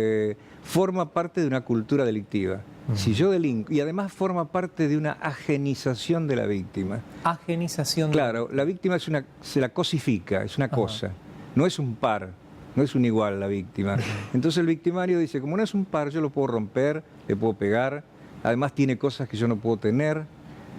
forma parte de una cultura delictiva. Si yo delinco, y además forma parte de una agenización de la víctima. Agenización. Claro, la víctima se la cosifica, es una cosa, no es un par, no es un igual la víctima. Entonces el victimario dice, como no es un par, yo lo puedo romper, le puedo pegar, además tiene cosas que yo no puedo tener.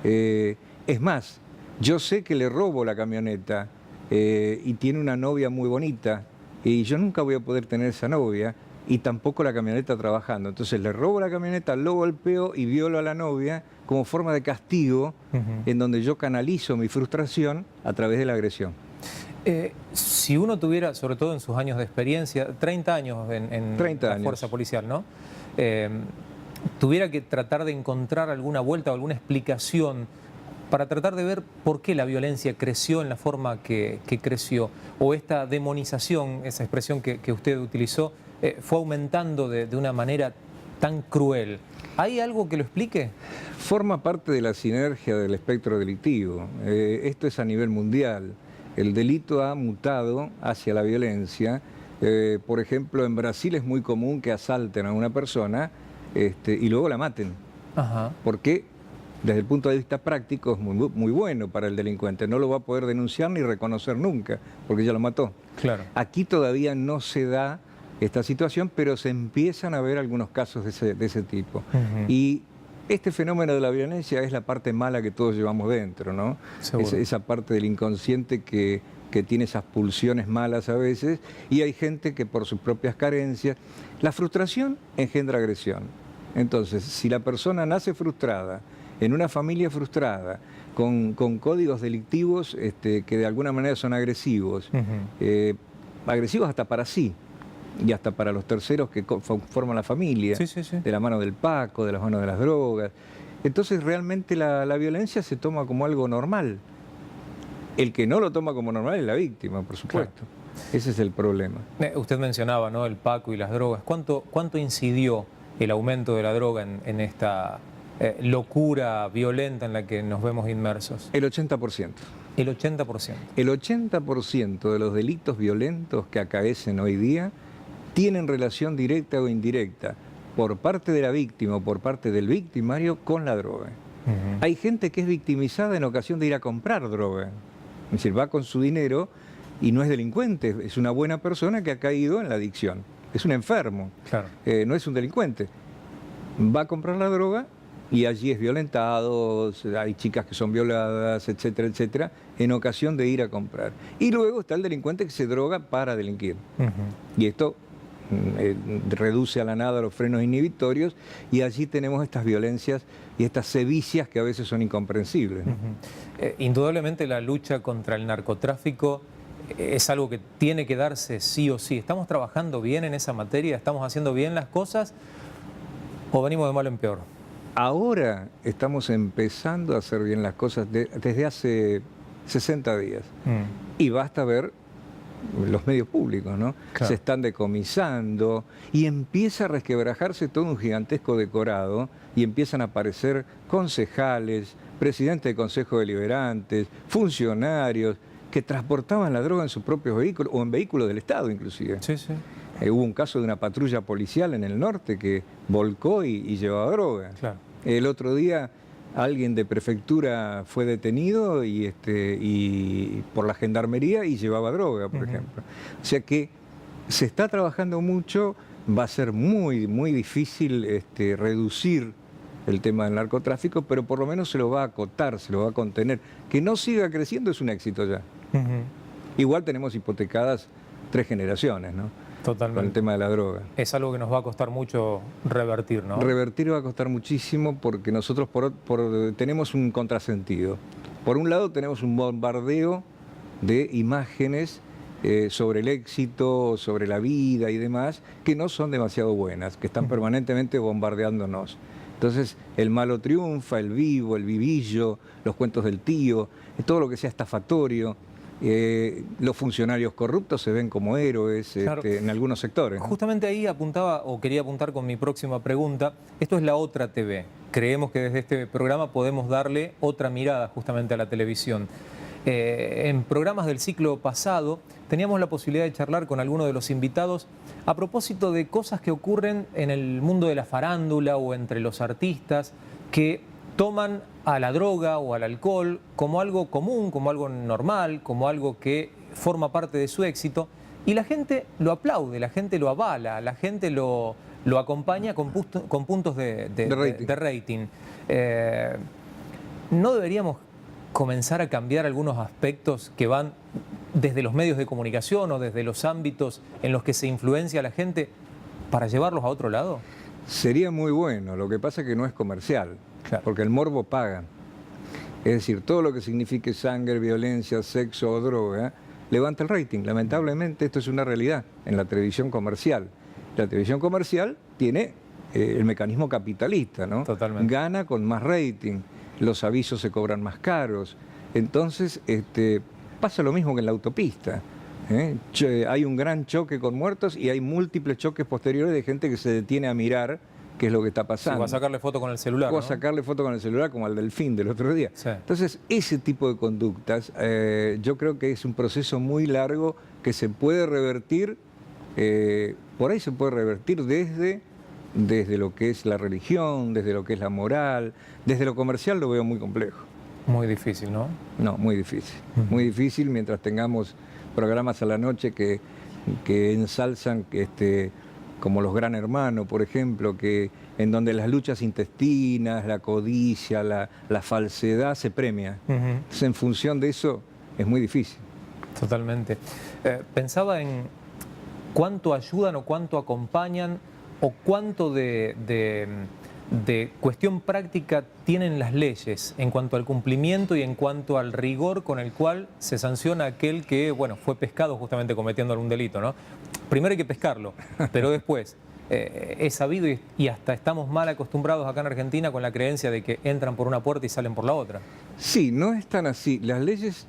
Es más, yo sé que le robo la camioneta y tiene una novia muy bonita y yo nunca voy a poder tener esa novia y tampoco la camioneta trabajando. Entonces le robo la camioneta, lo golpeo y violo a la novia como forma de castigo en donde yo canalizo mi frustración a través de la agresión. Si uno tuviera, sobre todo en sus años de experiencia, 30 años en 30 la años. fuerza policial, ¿no? Tuviera que tratar de encontrar alguna vuelta o alguna explicación para tratar de ver por qué la violencia creció en la forma que creció, o esta demonización, esa expresión que usted utilizó, fue aumentando de una manera tan cruel. ¿Hay algo que lo explique? Forma parte de la sinergia del espectro delictivo. Esto es a nivel mundial. El delito ha mutado hacia la violencia. Por ejemplo, en Brasil es muy común que asalten a una persona y luego la maten. Porque desde el punto de vista práctico es muy bueno para el delincuente. No lo va a poder denunciar ni reconocer nunca, porque ya lo mató. Claro. Aquí todavía no se da esta situación, pero se empiezan a ver algunos casos de ese tipo. Y este fenómeno de la violencia es la parte mala que todos llevamos dentro, ¿no? Esa parte del inconsciente que que tiene esas pulsiones malas a veces, y hay gente que por sus propias carencias, la frustración engendra agresión. Entonces, si la persona nace frustrada, en una familia frustrada, con códigos delictivos que de alguna manera son agresivos, agresivos hasta para sí, y hasta para los terceros que forman la familia, de la mano del Paco, de las manos de las drogas. Entonces realmente la violencia se toma como algo normal. El que no lo toma como normal es la víctima, por supuesto. Claro. Ese es el problema. Usted mencionaba, ¿no?, el Paco y las drogas. ¿Cuánto incidió el aumento de la droga en esta locura violenta en la que nos vemos inmersos? El 80%. El 80%. El 80% de los delitos violentos que acaecen hoy día tienen relación directa o indirecta por parte de la víctima o por parte del victimario con la droga. Hay gente que es victimizada en ocasión de ir a comprar droga. Es decir, va con su dinero y no es delincuente, es una buena persona que ha caído en la adicción. Es un enfermo, claro. No es un delincuente. Va a comprar la droga y allí es violentado, hay chicas que son violadas, etcétera, etcétera, en ocasión de ir a comprar. Y luego está el delincuente que se droga para delinquir. Y esto reduce a la nada los frenos inhibitorios, y allí tenemos estas violencias y estas sevicias que a veces son incomprensibles, ¿no? Indudablemente la lucha contra el narcotráfico es algo que tiene que darse sí o sí. ¿Estamos trabajando bien en esa materia? ¿Estamos haciendo bien las cosas o venimos de malo en peor? Ahora estamos empezando a hacer bien las cosas desde hace 60 días. Y basta ver los medios públicos, ¿no? Claro. Se están decomisando y empieza a resquebrajarse todo un gigantesco decorado y empiezan a aparecer concejales, presidentes de consejos deliberantes, funcionarios que transportaban la droga en sus propios vehículos o en vehículos del Estado inclusive. Hubo un caso de una patrulla policial en el norte que volcó y llevaba droga. Claro. El otro día alguien de prefectura fue detenido y por la gendarmería y llevaba droga, por ejemplo. O sea que se está trabajando mucho, va a ser muy, muy difícil reducir el tema del narcotráfico, pero por lo menos se lo va a acotar, se lo va a contener. Que no siga creciendo es un éxito ya. Igual tenemos hipotecadas 3 generaciones, ¿no? Totalmente. Con el tema de la droga. Es algo que nos va a costar mucho revertir, ¿no? Revertir va a costar muchísimo porque nosotros tenemos un contrasentido. Por un lado tenemos un bombardeo de imágenes sobre el éxito, sobre la vida y demás, que no son demasiado buenas, que están permanentemente bombardeándonos. Entonces el malo triunfa, el vivo, el vivillo, los cuentos del tío, todo lo que sea estafatorio. Los funcionarios corruptos se ven como héroes, claro, en algunos sectores, ¿no? Justamente ahí apuntaba, o quería apuntar con mi próxima pregunta. Esto es La Otra TV. Creemos que desde este programa podemos darle otra mirada justamente a la televisión. En programas del ciclo pasado teníamos la posibilidad de charlar con algunos de los invitados a propósito de cosas que ocurren en el mundo de la farándula o entre los artistas que toman a la droga o al alcohol como algo común, como algo normal, como algo que forma parte de su éxito, y la gente lo aplaude, la gente lo avala, la gente lo acompaña con puntos de rating. ¿No deberíamos comenzar a cambiar algunos aspectos que van desde los medios de comunicación o desde los ámbitos en los que se influencia a la gente para llevarlos a otro lado? Sería muy bueno, lo que pasa es que no es comercial. Claro. Porque el morbo paga. Es decir, todo lo que signifique sangre, violencia, sexo o droga levanta el rating. Lamentablemente esto es una realidad en la televisión comercial. La televisión comercial tiene el mecanismo capitalista, ¿no? Totalmente. Gana con más rating, los avisos se cobran más caros. Entonces pasa lo mismo que en la autopista. Hay un gran choque con muertos y hay múltiples choques posteriores de gente que se detiene a mirar qué es lo que está pasando. Sí, o a sacarle foto con el celular. O a sacarle foto con el celular, como al delfín del otro día. Sí. Entonces, ese tipo de conductas, yo creo que es un proceso muy largo que se puede revertir, por ahí se puede revertir desde lo que es la religión, desde lo que es la moral, desde lo comercial lo veo muy complejo. Muy difícil, ¿no? No, muy difícil. Muy difícil mientras tengamos programas a la noche que ensalzan como Los Gran Hermano, por ejemplo, en donde las luchas intestinas, la codicia, la falsedad se premia. Entonces, en función de eso, es muy difícil. Totalmente. Pensaba en cuánto ayudan o cuánto acompañan o cuánto de cuestión práctica tienen las leyes en cuanto al cumplimiento y en cuanto al rigor con el cual se sanciona a aquel que, bueno, fue pescado justamente cometiendo algún delito, ¿no? Primero hay que pescarlo, pero después es sabido y hasta estamos mal acostumbrados acá en Argentina con la creencia de que entran por una puerta y salen por la otra. Sí, no es tan así. Las leyes,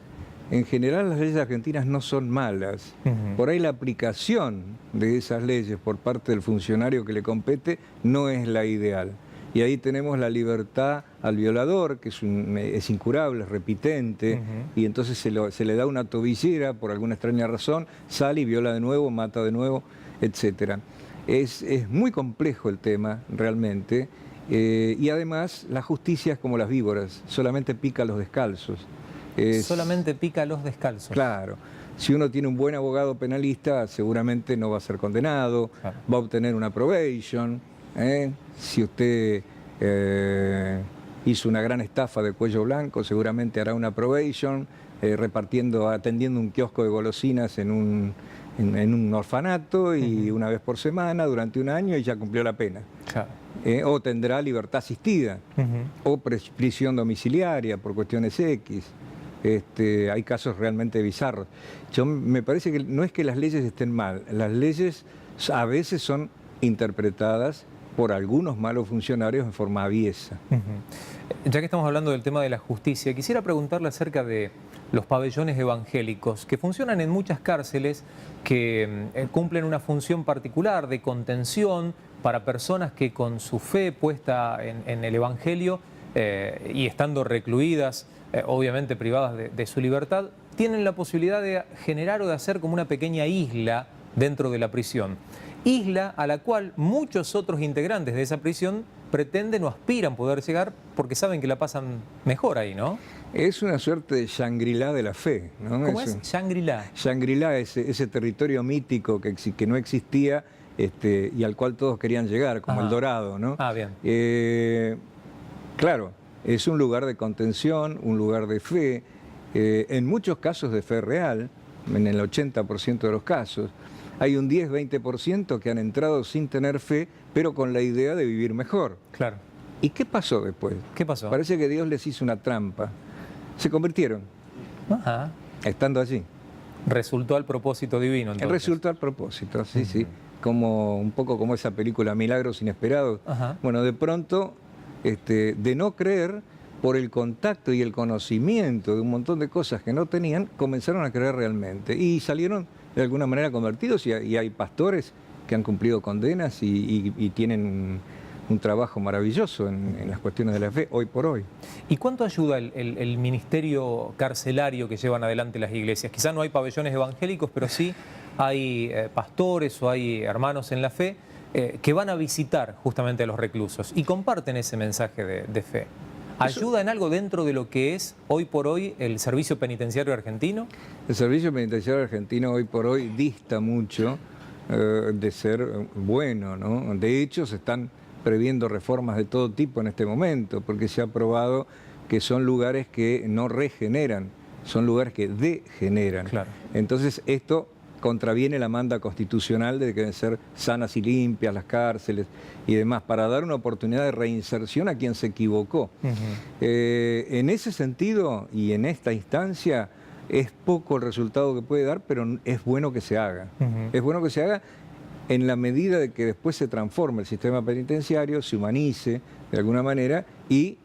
en general, las leyes argentinas no son malas. Por ahí la aplicación de esas leyes por parte del funcionario que le compete no es la ideal. Y ahí tenemos la libertad al violador, que es incurable, es repitente, y entonces se le da una tobillera por alguna extraña razón, sale y viola de nuevo, mata de nuevo, etc. Es muy complejo el tema, realmente, y además la justicia es como las víboras, solamente pica a los descalzos. Solamente pica a los descalzos. Claro. Si uno tiene un buen abogado penalista, seguramente no va a ser condenado, va a obtener una probation. Si usted hizo una gran estafa de cuello blanco, seguramente hará una probation, atendiendo un kiosco de golosinas en un orfanato y una vez por semana durante un año y ya cumplió la pena. Claro. O tendrá libertad asistida, o prisión domiciliaria por cuestiones X. Hay casos realmente bizarros. Me parece que no es que las leyes estén mal, las leyes a veces son interpretadas por algunos malos funcionarios en forma aviesa. Ya que estamos hablando del tema de la justicia, quisiera preguntarle acerca de los pabellones evangélicos, que funcionan en muchas cárceles, que cumplen una función particular de contención para personas que con su fe puesta en el Evangelio y estando recluidas, obviamente privadas de su libertad, tienen la posibilidad de generar o de hacer como una pequeña isla dentro de la prisión. Isla a la cual muchos otros integrantes de esa prisión pretenden o aspiran poder llegar porque saben que la pasan mejor ahí, ¿no? Es una suerte de Shangri-La de la fe, ¿no? ¿Cómo es? Shangri-La. Shangri-La, ese territorio mítico que no existía y al cual todos querían llegar, como el Dorado, ¿no? Ah, bien. Claro, es un lugar de contención, un lugar de fe, en muchos casos de fe real, en el 80% de los casos. Hay un 10-20% que han entrado sin tener fe, pero con la idea de vivir mejor. Claro. ¿Y qué pasó después? ¿Qué pasó? Parece que Dios les hizo una trampa. Se convirtieron, estando allí. Resultó al propósito divino, entonces. Resultó al propósito, sí, sí. Un poco como esa película Milagros Inesperados. Bueno, de pronto, de no creer, por el contacto y el conocimiento de un montón de cosas que no tenían, comenzaron a creer realmente. Y salieron de alguna manera convertidos y hay pastores que han cumplido condenas y tienen un trabajo maravilloso en las cuestiones de la fe, hoy por hoy. ¿Y cuánto ayuda el ministerio carcelario que llevan adelante las iglesias? Quizá no hay pabellones evangélicos, pero sí hay pastores o hay hermanos en la fe que van a visitar justamente a los reclusos y comparten ese mensaje de fe. ¿Ayuda en algo dentro de lo que es hoy por hoy el servicio penitenciario argentino? El servicio penitenciario argentino hoy por hoy dista mucho de ser bueno, ¿no? De hecho, se están previendo reformas de todo tipo en este momento, porque se ha probado que son lugares que no regeneran, son lugares que degeneran. Claro. Entonces, esto contraviene la manda constitucional de que deben ser sanas y limpias las cárceles y demás, para dar una oportunidad de reinserción a quien se equivocó. En ese sentido y en esta instancia es poco el resultado que puede dar, pero es bueno que se haga. Es bueno que se haga en la medida de que después se transforme el sistema penitenciario, se humanice de alguna manera y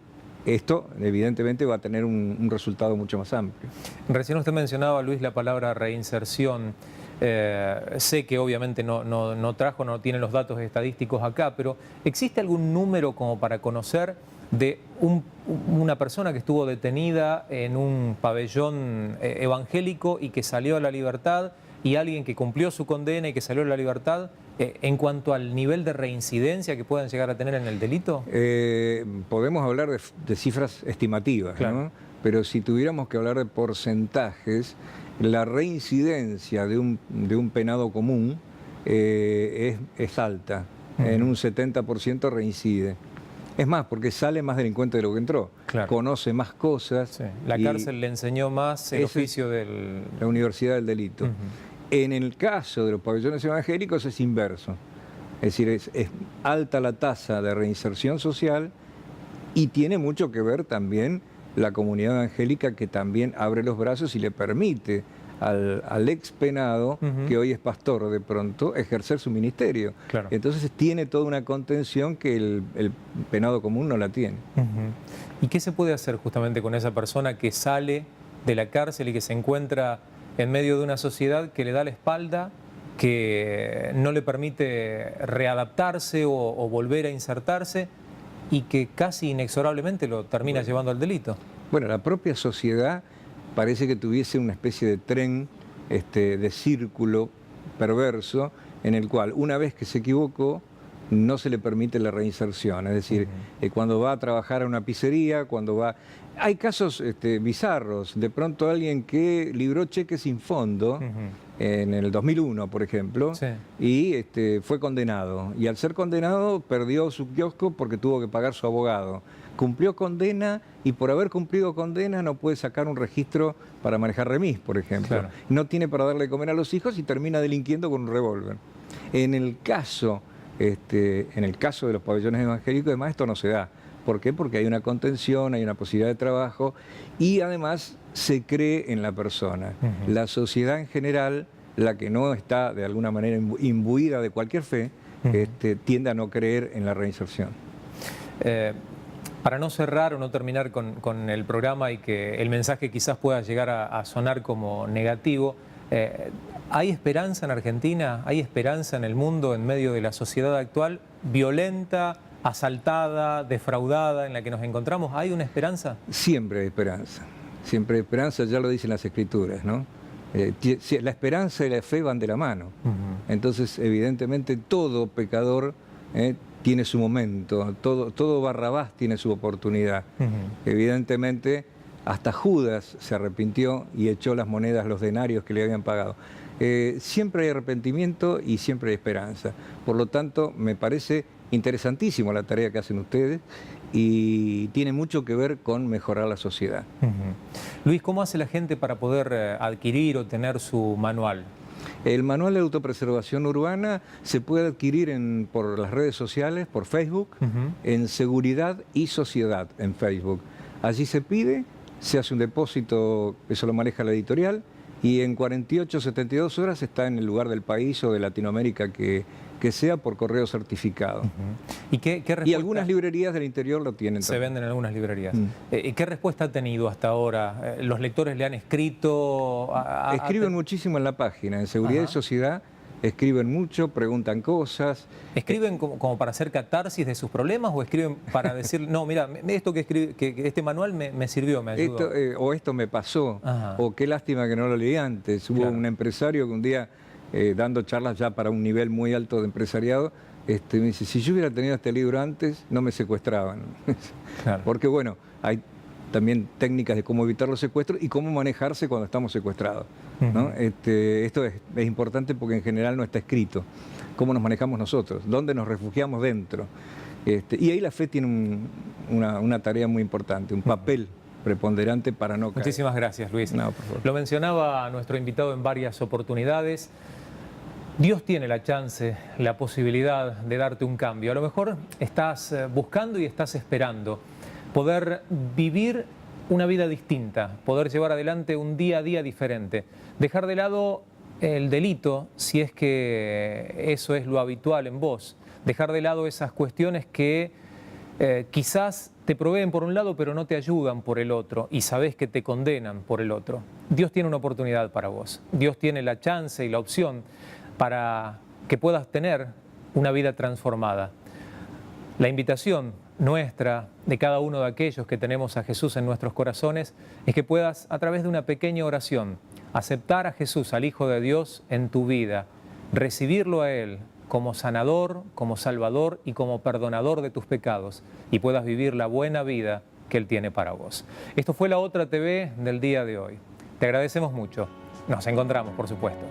esto evidentemente va a tener un resultado mucho más amplio. Recién usted mencionaba, Luis, la palabra reinserción. Sé que obviamente no tiene los datos estadísticos acá, pero ¿existe algún número como para conocer de una persona que estuvo detenida en un pabellón evangélico y que salió a la libertad y alguien que cumplió su condena y que salió a la libertad en cuanto al nivel de reincidencia que puedan llegar a tener en el delito? Podemos hablar de cifras estimativas, claro, ¿no? Pero si tuviéramos que hablar de porcentajes, la reincidencia de un penado común es alta. En un 70% reincide. Es más, porque sale más delincuente de lo que entró. Claro. Conoce más cosas. Sí. La cárcel le enseñó más el oficio del... La universidad del delito. En el caso de los pabellones evangélicos es inverso. Es decir, es alta la tasa de reinserción social y tiene mucho que ver también la comunidad evangélica, que también abre los brazos y le permite al ex penado, que hoy es pastor, de pronto ejercer su ministerio. Claro. Entonces tiene toda una contención que el penado común no la tiene. ¿Y qué se puede hacer justamente con esa persona que sale de la cárcel y que se encuentra en medio de una sociedad que le da la espalda, que no le permite readaptarse o volver a insertarse y que casi inexorablemente lo termina llevando al delito? Bueno, la propia sociedad parece que tuviese una especie de tren, de círculo perverso, en el cual una vez que se equivocó, no se le permite la reinserción. Es decir, cuando va a trabajar a una pizzería, cuando va... Hay casos bizarros. De pronto alguien que libró cheques sin fondo, en el 2001, por ejemplo, Sí. y fue condenado. Y al ser condenado perdió su kiosco porque tuvo que pagar su abogado. Cumplió condena y por haber cumplido condena no puede sacar un registro para manejar remis, por ejemplo. Claro. No tiene para darle de comer a los hijos y termina delinquiendo con un revólver. En el caso de los pabellones evangélicos, además, esto no se da. ¿Por qué? Porque hay una contención, hay una posibilidad de trabajo y además se cree en la persona. La sociedad en general, la que no está de alguna manera imbuida de cualquier fe, tiende a no creer en la reinserción. Para no cerrar o no terminar con el programa y que el mensaje quizás pueda llegar a sonar como negativo, ¿hay esperanza en Argentina? ¿Hay esperanza en el mundo en medio de la sociedad actual violenta, asaltada, defraudada en la que nos encontramos? ¿Hay una esperanza? Siempre hay esperanza. Siempre hay esperanza, ya lo dicen las Escrituras, ¿no? La esperanza y la fe van de la mano. Entonces, evidentemente, todo pecador tiene su momento, todo Barrabás tiene su oportunidad. Evidentemente, hasta Judas se arrepintió y echó las monedas, los denarios que le habían pagado. Siempre hay arrepentimiento y siempre hay esperanza. Por lo tanto, me parece interesantísimo la tarea que hacen ustedes y tiene mucho que ver con mejorar la sociedad. Luis, ¿cómo hace la gente para poder adquirir o tener su manual? El manual de autopreservación urbana se puede adquirir por las redes sociales, por Facebook, en Seguridad y Sociedad en Facebook. Allí se pide, se hace un depósito, eso lo maneja la editorial, y en 48, 72 horas está en el lugar del país o de Latinoamérica que sea, por correo certificado. ¿Y qué respuesta? Y algunas librerías del interior lo tienen Se también. venden en algunas librerías. ¿Qué respuesta ha tenido hasta ahora? ¿Los lectores le han escrito? Escriben muchísimo en la página, en Seguridad y Sociedad, escriben mucho, preguntan cosas. ¿Escriben como para hacer catarsis de sus problemas o escriben para decir, no, mira, esto que este manual me sirvió, me ayudó? Esto me pasó, o qué lástima que no lo leí antes. Hubo un empresario que un día, dando charlas ya para un nivel muy alto de empresariado, me dice, si yo hubiera tenido este libro antes, no me secuestraban. Claro. Porque bueno, hay también técnicas de cómo evitar los secuestros y cómo manejarse cuando estamos secuestrados, ¿no? Esto es importante porque en general no está escrito. Cómo nos manejamos nosotros, dónde nos refugiamos dentro. Y ahí la fe tiene una tarea muy importante, un papel preponderante para no caer. Muchísimas gracias, Luis. No, por favor. Lo mencionaba nuestro invitado en varias oportunidades. Dios tiene la chance, la posibilidad de darte un cambio. A lo mejor estás buscando y estás esperando poder vivir una vida distinta, poder llevar adelante un día a día diferente, dejar de lado el delito, si es que eso es lo habitual en vos, dejar de lado esas cuestiones que quizás te proveen por un lado, pero no te ayudan por el otro, y sabés que te condenan por el otro. Dios tiene una oportunidad para vos. Dios tiene la chance y la opción para que puedas tener una vida transformada. La invitación nuestra, de cada uno de aquellos que tenemos a Jesús en nuestros corazones, es que puedas, a través de una pequeña oración, aceptar a Jesús, al Hijo de Dios, en tu vida, recibirlo a Él como sanador, como salvador y como perdonador de tus pecados, y puedas vivir la buena vida que Él tiene para vos. Esto fue La Otra TV del día de hoy. Te agradecemos mucho. Nos encontramos, por supuesto.